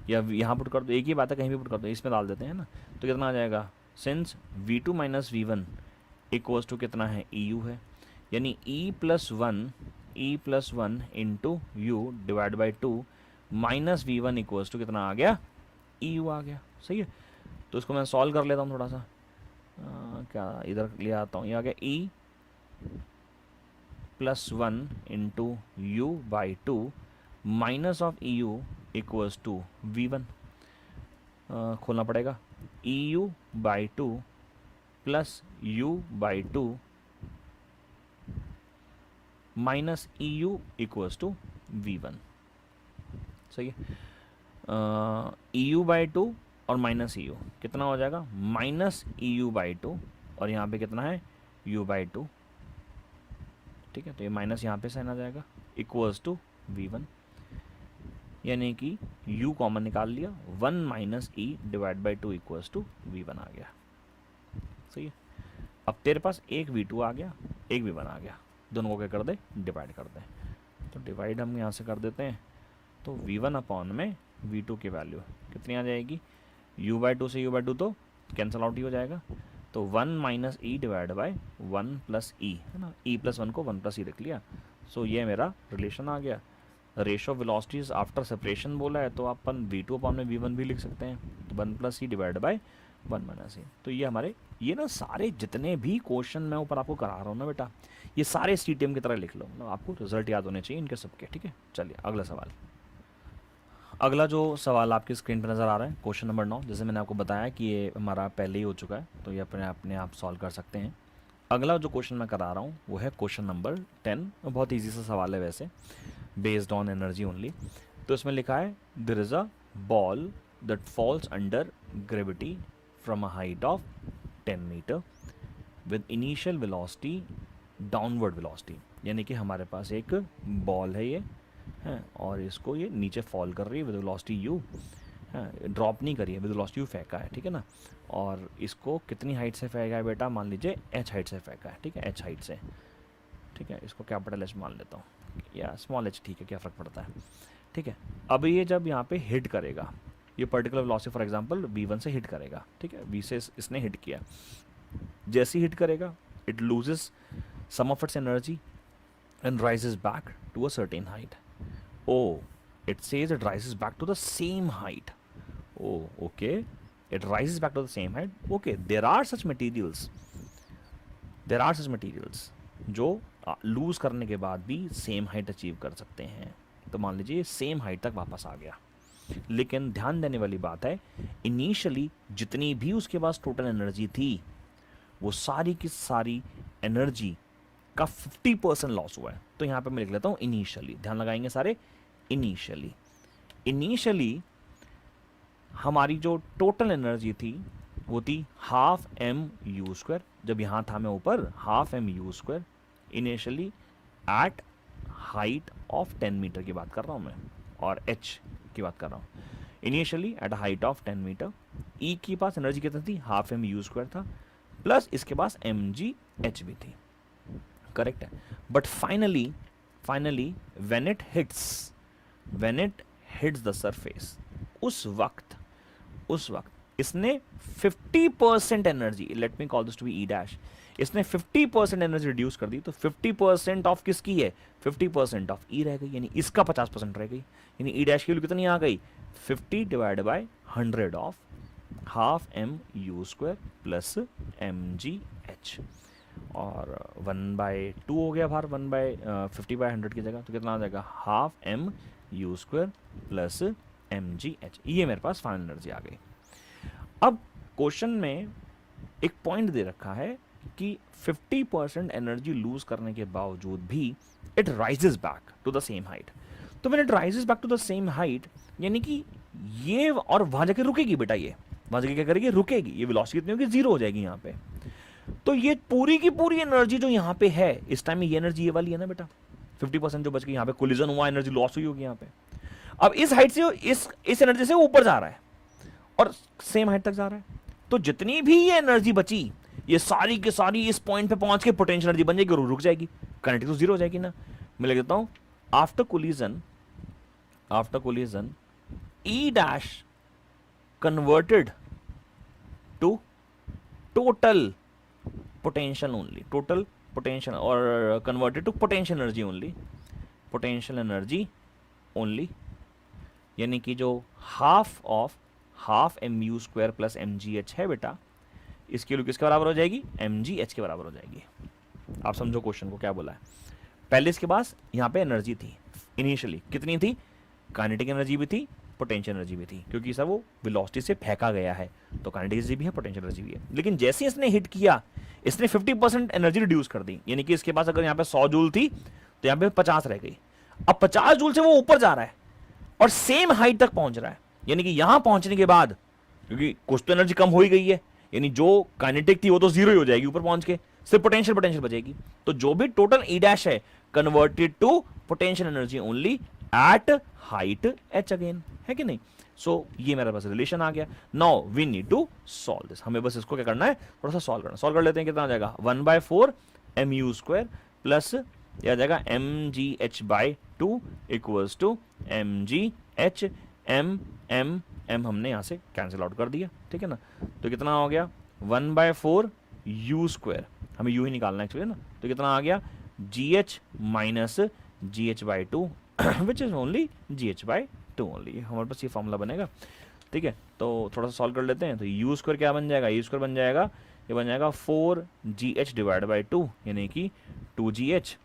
या यहाँ पुट कर दो, एक ही बात है, कहीं भी पुट कर दो, इसमें डाल देते हैं ना। तो कितना आ जाएगा, since v2 minus v1 equals to कितना है eu है, यानी e plus one into u divide by 2 minus v1 equals to कितना आ गया, eu आ गया। सही है, तो इसको मैं सॉल्व कर लेता हूँ थोड़ा सा, क्या इधर ले आता हूँ, ये आ गया e plus 1 into u by 2 minus of eu equals to v1, खोलना पड़ेगा, eu बाई 2 प्लस u by 2 minus eu equals to v1। सही है, eu बाई 2 और माइनस eu कितना हो जाएगा, माइनस eu बाई 2 और यहाँ पे कितना है u बाई 2, ठीक है। तो ये माइनस यहाँ पे साइन आ जाएगा, इक्वल्स टू v1, यानी कि u कॉमन निकाल लिया, 1 minus e divide by 2 equals to v1 आ गया। सही है, अब तेरे पास एक v2 आ गया, एक v1 आ गया, दोनों को क्या कर दे, डिवाइड कर दे। तो डिवाइड हम यहाँ से कर देते हैं, तो v1 अपॉन में v2 की वैल्यू कितनी आ जाएगी, u बाई 2 से u बाई 2 तो कैंसल आउट ही हो जाएगा, तो 1 minus e divide by 1 plus e, है ना, e प्लस 1 को 1 प्लस ई रख लिया। सो ये मेरा रिलेशन आ गया। रेशो वेलोसिटीज आफ्टर सेपरेशन बोला है, तो अपन v2 अपॉन में v1 भी लिख सकते हैं, तो 1 plus e divide by 1 minus e. तो ये हमारे, ये ना सारे जितने भी क्वेश्चन मैं ऊपर आपको करा रहा हूँ ना बेटा, ये सारे CTM की तरह लिख लो, मतलब आपको रिजल्ट याद होने चाहिए इनके सबके, ठीक है। चलिए अगला सवाल, अगला जो सवाल आपकी स्क्रीन पर नज़र आ रहा है, क्वेश्चन नंबर 9, जैसे मैंने आपको बताया कि ये हमारा पहले ही हो चुका है, तो ये अपने आप सॉल्व कर सकते हैं। अगला जो क्वेश्चन मैं करा रहा हूँ वो है क्वेश्चन नंबर 10, बहुत ईजी सा सवाल है वैसे, बेस्ड ऑन एनर्जी ओनली। तो इसमें लिखा है there is a ball that falls under gravity from a height of 10 metre with initial velocity downward velocity, यानी कि हमारे पास एक बॉल है ये है, और इसको ये नीचे फॉल कर रही है विद वेलोसिटी u, है, ड्रॉप नहीं करी है, विद वेलोसिटी u फेंका है, ठीक है ना। और इसको कितनी हाइट से फेंका है बेटा, मान लीजिए h हाइट से फेंका है, ठीक है, h हाइट से, ठीक है। इसको कैपिटल H मान लेता हूँ या स्मॉल h, ठीक है, क्या फ़र्क पड़ता है, ठीक है। अब ये जब यहाँ पे हिट करेगा, ये particular velocity for example v1 से हिट करेगा, ठीक है, v से इसने हिट किया, जैसे ही हिट करेगा it loses some of its energy and rises back to a certain height. Oh, it says it rises back to the same height. Oh, okay. It rises back to the same height. Okay, there are such materials. There are such materials जो loose करने के बाद भी same height achieve कर सकते हैं। तो मान लीजिए सेम हाइट तक वापस आ गया, लेकिन ध्यान देने वाली बात है, इनिशियली जितनी भी उसके पास टोटल एनर्जी थी, वो सारी की सारी एनर्जी का 50% लॉस हुआ है। तो यहाँ पे मैं लिख लेता हूँ इनिशियली, ध्यान लगाएंगे सारे, इनिशियली हमारी जो टोटल एनर्जी थी वो थी हाफ mu², जब यहाँ था मैं ऊपर half mu², initially at height of 10 metre की बात कर रहा हूँ मैं, और h की बात कर रहा हूँ, initially at height of 10 metre. e के पास एनर्जी कितनी थी, हाफ mu² था, प्लस इसके पास mgh भी थी, करेक्ट है। But finally when it hits the surface, उस वक्त इसने 50% energy, let me call this to be E dash, इसने 50% एनर्जी रिड्यूस कर दी। तो 50% ऑफ किसकी है, 50% ऑफ ई रह गई, यानी इसका 50% रह गई, यानी ई डैश की वैल्यू कितनी आ गई, 50 divide by 100 of half mu² plus mgh, और 1/2 हो गया बाहर, 50/100 की जगह, तो कितना आ जाएगा, हाफ mu² प्लस mgh। ये मेरे पास फाइनल एनर्जी आ गई। अब क्वेश्चन में एक पॉइंट दे रखा है कि 50% एनर्जी लूज करने के बावजूद भी it rises back to the same height. तो when it rises back to the same height, यानी कि ये और वहां जाके रुकेगी बेटा, ये वहां जाके क्या करेगी, रुकेगी, ये वेलोसिटी कितनी होगी, जीरो हो जाएगी यहाँ पे। तो ये पूरी की पूरी एनर्जी जो यहाँ पे है इस टाइम में, ये एनर्जी ये वाली है ना बेटा, 50% जो बच गई, यहाँ पे कोलिजन हुआ, एनर्जी लॉस हुई होगी यहाँ पे। अब इस हाइट से इस एनर्जी से ऊपर जा रहा है और सेम हाइट तक जा रहा है, तो जितनी भी ये एनर्जी बची ये सारी की सारी इस पॉइंट पे पहुंच के पोटेंशियल एनर्जी बन जाएगी और रुक जाएगी, काइनेटिक तो जीरो हो जाएगी ना। मैं लिख देता हूं, after collision e dash converted to total potential only, total potential और converted to potential energy only, potential energy only, यानी कि जो half m u square plus m जी एच है बेटा, इसकी वैल्यू किसके बराबर हो जाएगी, एम जी एच के बराबर हो जाएगी। आप समझो क्वेश्चन को क्या बोला है। पहले इसके पास यहाँ पे एनर्जी थी इनिशियली, कितनी थी, काइनेटिक एनर्जी भी थी, पोटेंशियल एनर्जी भी थी, क्योंकि सर वो वेलोसिटी से फेंका गया है तो काइनेटिक एनर्जी भी है, पोटेंशियल एनर्जी भी है। लेकिन जैसे इसने हिट किया इसने 50% एनर्जी रिड्यूस कर दी, यानी कि इसके पास अगर यहाँ पे 100 जूल थी तो यहाँ पे 50 रह गई। अब 50 जूल से वो ऊपर जा रहा है और सेम हाइट तक पहुंच रहा है, यानी कि यहां पहुंचने के बाद, क्योंकि कुछ तो एनर्जी कम हो ही गई है, यानी जो काइनेटिक थी वो तो जीरो ही हो जाएगी ऊपर पहुंच के, सिर्फ पोटेंशियल बचेगी। तो जो भी टोटल ई डैश है converted to potential energy only at height H again, है कि नहीं। सो ये मेरे पास रिलेशन आ गया। Now we need to solve this, हमें बस इसको क्या करना है, थोड़ा सा सॉल्व करना। सॉल्व कर लेते हैं, कितना आ जाएगा, 1/4 एम यू स्क्वायर प्लस यह आ जाएगा M ji H by 2 equals to M ji H M M M, हमने यहाँ से कैंसिल आउट कर दिया, ठीक है ना। तो कितना हो गया, 1/4 यू स्क्वायर, हमें यू ही निकालना है एक्चुअली ना, तो कितना आ गया, जी H minus ji H by 2 which is only ji H by 2 only, हमारे पास ये फॉर्मूला बनेगा, ठीक है। तो थोड़ा सा सॉल्व कर लेते हैं। तो यू स्क्वायर क्या बन जाएगा, यू स्क्वायर बन जाएगा, ये बन जाएगा 4GH डिवाइड बाई 2, यानी कि 2GH,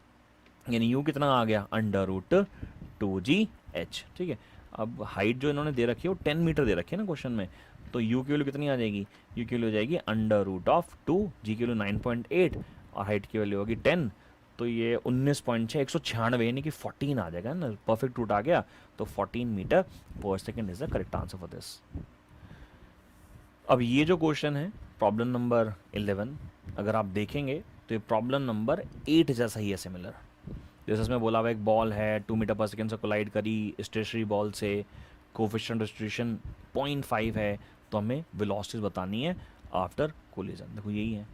यानी यू कितना आ गया, √2GH, ठीक है। अब हाइट जो इन्होंने दे रखी है वो 10 मीटर दे रखी है ना क्वेश्चन में, तो यू की वैल्यू कितनी आ जाएगी, यू की वैल्यू हो जाएगी √2, जी की वैल्यू 9.8 और हाइट की वैल्यू होगी 10, तो ये 19.6, 196 यानी कि 14 आ जाएगा ना, परफेक्ट रूट आ गया। तो 14 metre per second is the correct answer for this. अब ये जो क्वेश्चन है प्रॉब्लम नंबर 11, अगर आप देखेंगे तो ये प्रॉब्लम नंबर 8 जैसा ही है, सिमिलर। जैसे इसमें बोला हुआ एक बॉल है 2 मीटर पर सेकेंड से कोलाइड करी स्टेशनरी बॉल से, कोफिशिएंट डिस्ट्रीब्यूशन 0.5 है, तो हमें वेलोसिटीज बतानी है आफ्टर कोलिजन। देखो यही है,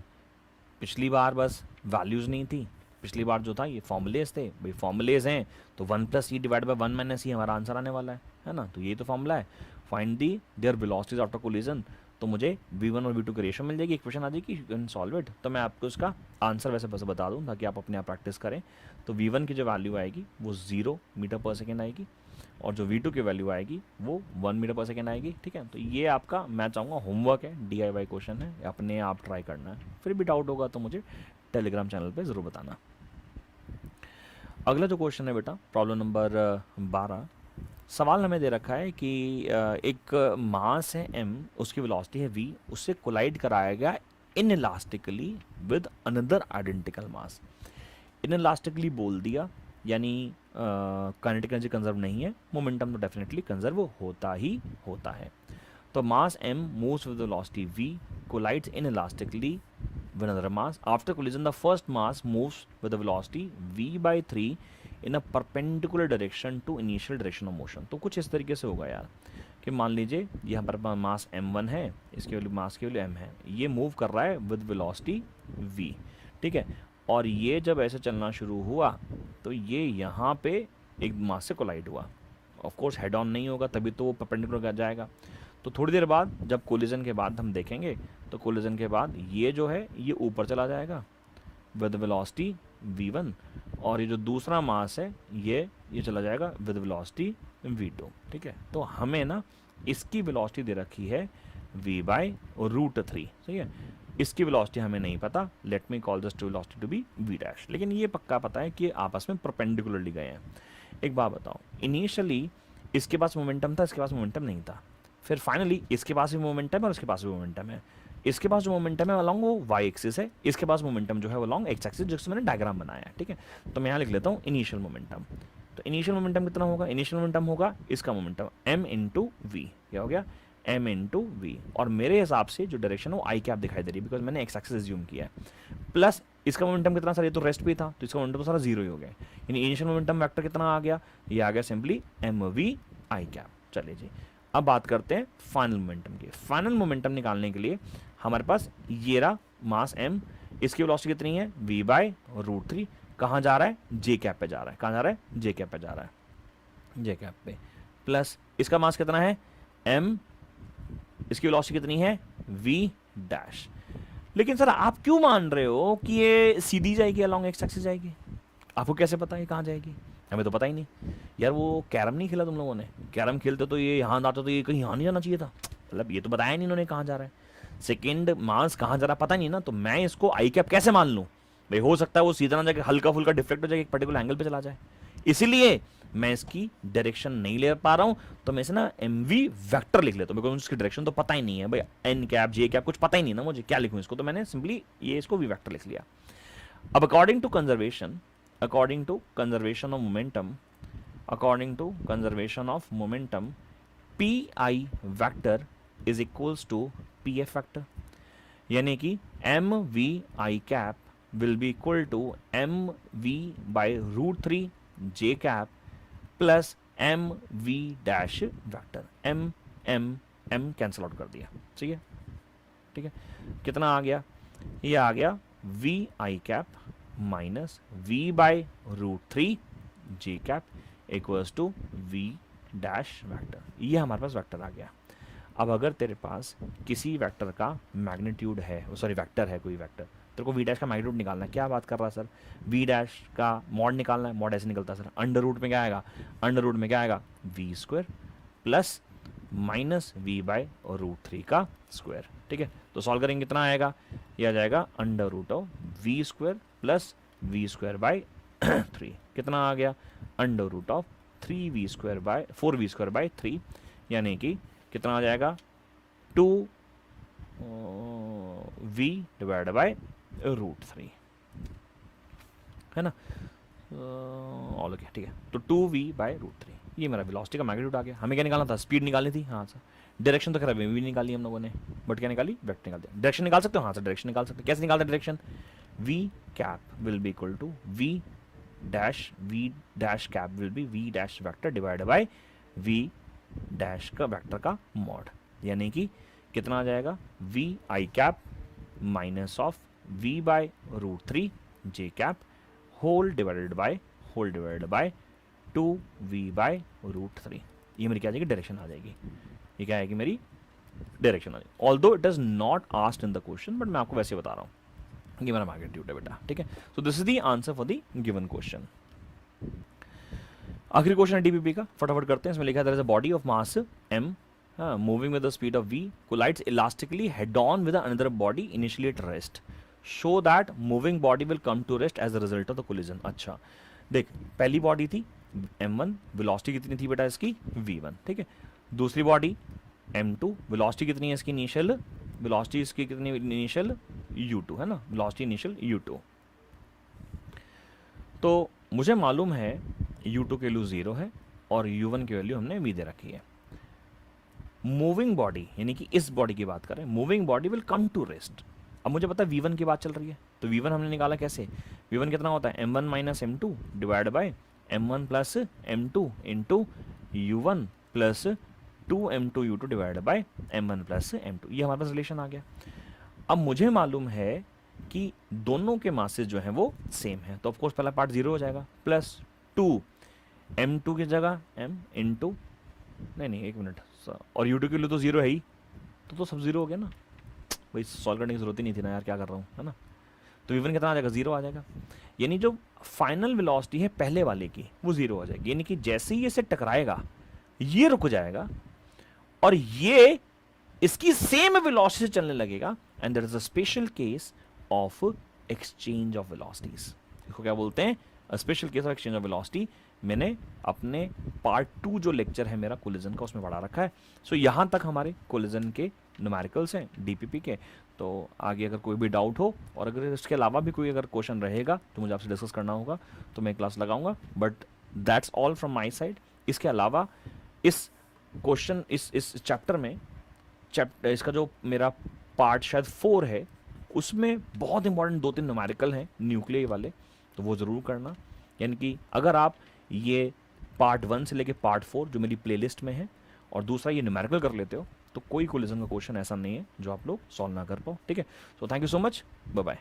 पिछली बार बस वैल्यूज़ नहीं थी, पिछली बार जो था ये फॉर्मुलेज थे, भाई फॉर्मुलेज हैं तो 1 + e डिवाइड बाई 1 - e हमारा आंसर आने वाला है ना। तो यही तो फॉर्मूला है, find the there velocities after collision. तो मुझे v1 और v2 की रेशियो मिल जाएगी, इक्वेशन आ जाएगी, यू कैन सॉल्व इट। तो मैं आपको इसका आंसर वैसे बस बता दूं ताकि आप अपने आप प्रैक्टिस करें। तो v1 की जो वैल्यू आएगी वो 0 मीटर पर सेकेंड आएगी और जो v2 की वैल्यू आएगी वो 1 मीटर पर सेकेंड आएगी, ठीक है। तो ये आपका मैं चाहूँगा होमवर्क है, DIY क्वेश्चन है, अपने आप ट्राई करना है। फिर भी डाउट होगा तो मुझे टेलीग्राम चैनल पर ज़रूर बताना। अगला जो क्वेश्चन है बेटा प्रॉब्लम नंबर 12, सवाल हमें दे रखा है कि एक मास है m, उसकी वेलोसिटी है v, उससे कोलाइड कराया गया इनइलास्टिकली विद अनदर आइडेंटिकल मास। इनइलास्टिकली बोल दिया यानी काइनेटिक एनर्जी कंजर्व नहीं है, मोमेंटम तो डेफिनेटली कंजर्व होता ही होता है। तो मास m moves with velocity v, collides inelastically with another mass. After collision, the first mass moves with the velocity v/3 in a perpendicular direction to initial direction of motion. तो कुछ इस तरीके से होगा यार कि मान लीजिए यहाँ पर मास m1 है, इसके वैल्यू मास की वैल्यू m है, ये मूव कर रहा है विद वेलोसिटी v, ठीक है। और ये जब ऐसे चलना शुरू हुआ तो ये यहाँ पे एक मास से कोलाइड हुआ। ऑफ कोर्स हेड ऑन नहीं होगा, तभी तो वो परपेंडिकुलर जाएगा। तो थोड़ी देर बाद जब कोलिजन के बाद हम देखेंगे तो कोलिजन के बाद ये जो है ये ऊपर चला जाएगा विद वेलोसिटी v1 और ये जो दूसरा मास है ये चला जाएगा विद वेलोसिटी v2, ठीक है। तो हमें ना इसकी वेलोसिटी दे रखी है v/√3, सही है। इसकी वेलोसिटी हमें नहीं पता, let me call this to velocity to be v', लेकिन ये पक्का पता है कि आपस में परपेंडिकुलरली गए हैं। एक बात बताओ, इनिशियली इसके पास मोमेंटम था, इसके पास मोमेंटम नहीं था, फिर फाइनली इसके पास भी मोमेंटम है और इसके पास भी मोमेंटम है। इसके पास जो मोमेंटम है अलॉन्ग वो y एक्सिस है, इसके पास मोमेंटम जो है वो अलॉन्ग x एक्सिस, जिससे मैंने डायग्राम बनाया है, ठीक है। तो मैं यहाँ लिख लेता हूँ इनिशियल मोमेंटम। तो इनिशियल मोमेंटम कितना होगा, इनिशियल मोमेंटम होगा इसका मोमेंटम m × v, क्या हो गया m इंटू वी, और मेरे हिसाब से जो डायरेक्शन है वो आई कैप दिखाई दे रही है, बिकॉज मैंने एक्स एक्सिस एज्यूम किया है, प्लस इसका मोमेंटम कितना सर, ये तो रेस्ट भी था तो इसका मोमेंटम सारा जीरो ही हो गया, यानी इनिशियल मोमेंटम वेक्टर कितना आ गया, ये आ गया simply M V I cap. चलिए जी, अब बात करते हैं फाइनल मोमेंटम की। फाइनल मोमेंटम निकालने के लिए हमारे पास ये रहा मास m, इसकी वेलोसिटी कितनी है v बाय रूट 3, कहाँ जा रहा है जे कैप पे जा रहा है, कहाँ जा रहा है जे कैप पे जा रहा है, जे कैप पे, प्लस इसका मास कितना है m, इसकी वेलोसिटी कितनी है v डैश। लेकिन सर आप क्यों मान रहे हो कि ये सीधी जाएगी, अलॉन्ग एक्स एक्सिस जाएगी, आपको कैसे पता है कहाँ जाएगी, हमें तो पता ही नहीं यार, वो कैरम नहीं खेला तुम लोगों ने, कैरम खेलते तो ये यहाँ आता तो ये कहीं यहाँ नहीं जाना चाहिए था, मतलब ये तो बताया नहीं इन्होंने कहाँ जा रहा है, सेकेंड मास कहाँ जा रहा है पता नहीं ना, तो मैं इसको आई कैप कैसे मान लूँ भाई, हो सकता है वो सीधा ना जाके हल्का फुल्का डिफ्लेक्ट हो जाए, एक पर्टिकुलर एंगल पे चला जाए, इसीलिए मैं इसकी डायरेक्शन नहीं ले पा रहा हूँ, तो मैं इसे ना एम वी वैक्टर लिख लेता हूँ, बिकॉज उसकी डायरेक्शन तो पता ही नहीं है भाई, एन कैप जे कैप कुछ पता ही नहीं ना मुझे, क्या लिखूँ इसको, तो मैंने सिंपली ये इसको वी वैक्टर लिख लिया। अब according to conservation of momentum, according to conservation of momentum, pi vector is equals to pf vector, यानी कि M V I cap will be equal to M V by root 3 J cap plus M V dash vector, M M M cancel out कर दिया, ठीक है, ठीक है, कितना आ गया, ये आ गया V I cap minus V by root 3 J cap equals to V dash vector, ये हमारे पास वेक्टर आ गया। अब अगर तेरे पास किसी वेक्टर का मैग्नीट्यूड है, सॉरी वेक्टर है कोई वेक्टर, तेरे को वी डैश का मैग्नीट्यूड निकालना है, क्या बात कर रहा है सर, वी डैश का मॉड निकालना है, मॉड ऐसे निकलता है सर, अंडर रूट में क्या आएगा, अंडर रूट में क्या आएगा V square plus minus V by root 3 का स्क्वायर, ठीक है, तो सॉल्व करेंगे कितना आएगा, ये आ जाएगा under root of V square plus V square by 3, कितना आ गया under root of 3v square by 4v square by 3, यानी कि कितना आ जाएगा 2v डिवाइड बाय रूट 3, है ना, ऑल ओके, ठीक है, तो 2v बाय रूट 3, ये मेरा वेलोसिटी का मैग्नीट्यूड आ गया। हमें क्या निकालना था, स्पीड निकालनी थी, हाँ सर, डायरेक्शन तो खराब भी निकाली हम लोगों ने, बट क्या निकाली, वेक्टर निकाल दिया। डायरेक्शन निकाल सकते हो, हाँ सर डायरेक्शन निकाल सकते हो, कैसे निकालते हैं direction, v cap will be equal to v dash cap will be v dash vector divide by v dash का वेक्टर का मॉड, यानी कि कितना आ जाएगा v I cap minus of v by root 3 j cap whole divided by 2v by root 3, ये मेरी क्या आ जाएगी डायरेक्शन आ जाएगी, ये क्या आएगी मेरी डायरेक्शन आ जाएगी, although it is not asked in the question, but मैं आपको वैसे बता रहा हूँ, ये मेरा मैग्नीट्यूड है बेटा, ठीक है, so this is the answer for the given question. आखिरी क्वेश्चन है डीपीपी का, फटाफट करते हैं, इसमें लिखा है there is a body of mass m moving with the speed of v collides elastically head on with another body initially at rest, show that moving body will come to rest as a result of the collision। अच्छा देख, पहली body थी m1, velocity कितनी थी बेटा इसकी v1, ठीक है, दूसरी बॉडी m2, वेलोसिटी कितनी है इसकी इनिशियल, वेलोसिटी इसकी कितनी इनिशियल u2, है ना, वेलोसिटी इनिशियल u2, तो मुझे मालूम है u2 की वैल्यू 0 है और u1 की वैल्यू हमने v दे रखी है। मूविंग बॉडी यानी कि इस बॉडी की बात करें, moving body will come to rest, अब मुझे पता है v1 की बात चल रही है, तो v1 हमने निकाला कैसे, v1 कितना होता है m1 minus m2 divide by m1 plus m2 into u1 plus 2m2 u2 divide by m1 plus m2, ये हमारे पास रिलेशन आ गया। अब मुझे मालूम है कि दोनों के मासेस जो हैं वो सेम है, तो ऑफकोर्स पहला पार्ट 0 हो जाएगा, प्लस 2 m2 की जगह m इंटू नहीं एक मिनट, और u2 के लिए तो 0 है ही, तो सब 0 हो गया ना भाई, सॉल्व करने की जरूरत ही नहीं थी ना यार, क्या कर रहा हूँ, है ना, तो v1 कितना आ जाएगा 0 आ जाएगा, यानी जो फाइनल वेलोसिटी है पहले वाले की वो 0 हो जाएगी, यानी कि जैसे ही इसे टकराएगा ये रुक जाएगा और ये इसकी सेम वेलोसिटी से चलने लगेगा, and there is a special case of exchange of velocities, इसको क्या बोलते हैं, a special case of exchange of velocity, मैंने अपने पार्ट 2 जो लेक्चर है मेरा कोलिजन का उसमें पढ़ा रखा है। सो यहाँ तक हमारे कोलिजन के न्यूमेरिकल्स हैं डीपीपी के, तो आगे अगर कोई भी डाउट हो और अगर इसके अलावा भी कोई अगर क्वेश्चन रहेगा तो मुझे आपसे डिस्कस करना होगा, तो मैं क्लास लगाऊंगा, but that's all from my side. इसके अलावा इस क्वेश्चन इस चैप्टर में चैप्टर, इसका जो मेरा पार्ट शायद 4 है, उसमें बहुत इंपॉर्टेंट 2-3 न्यूमेरिकल हैं न्यूक्लियर वाले, तो वो ज़रूर करना। यानी कि अगर आप ये पार्ट 1 से लेके पार्ट 4 जो मेरी प्लेलिस्ट में है, और दूसरा ये न्यूमेरिकल कर लेते हो, तो कोई कोलिजन का क्वेश्चन ऐसा नहीं है जो आप लोग सॉल्व ना कर पाओ। ठीक है, so thank you so much, bye bye.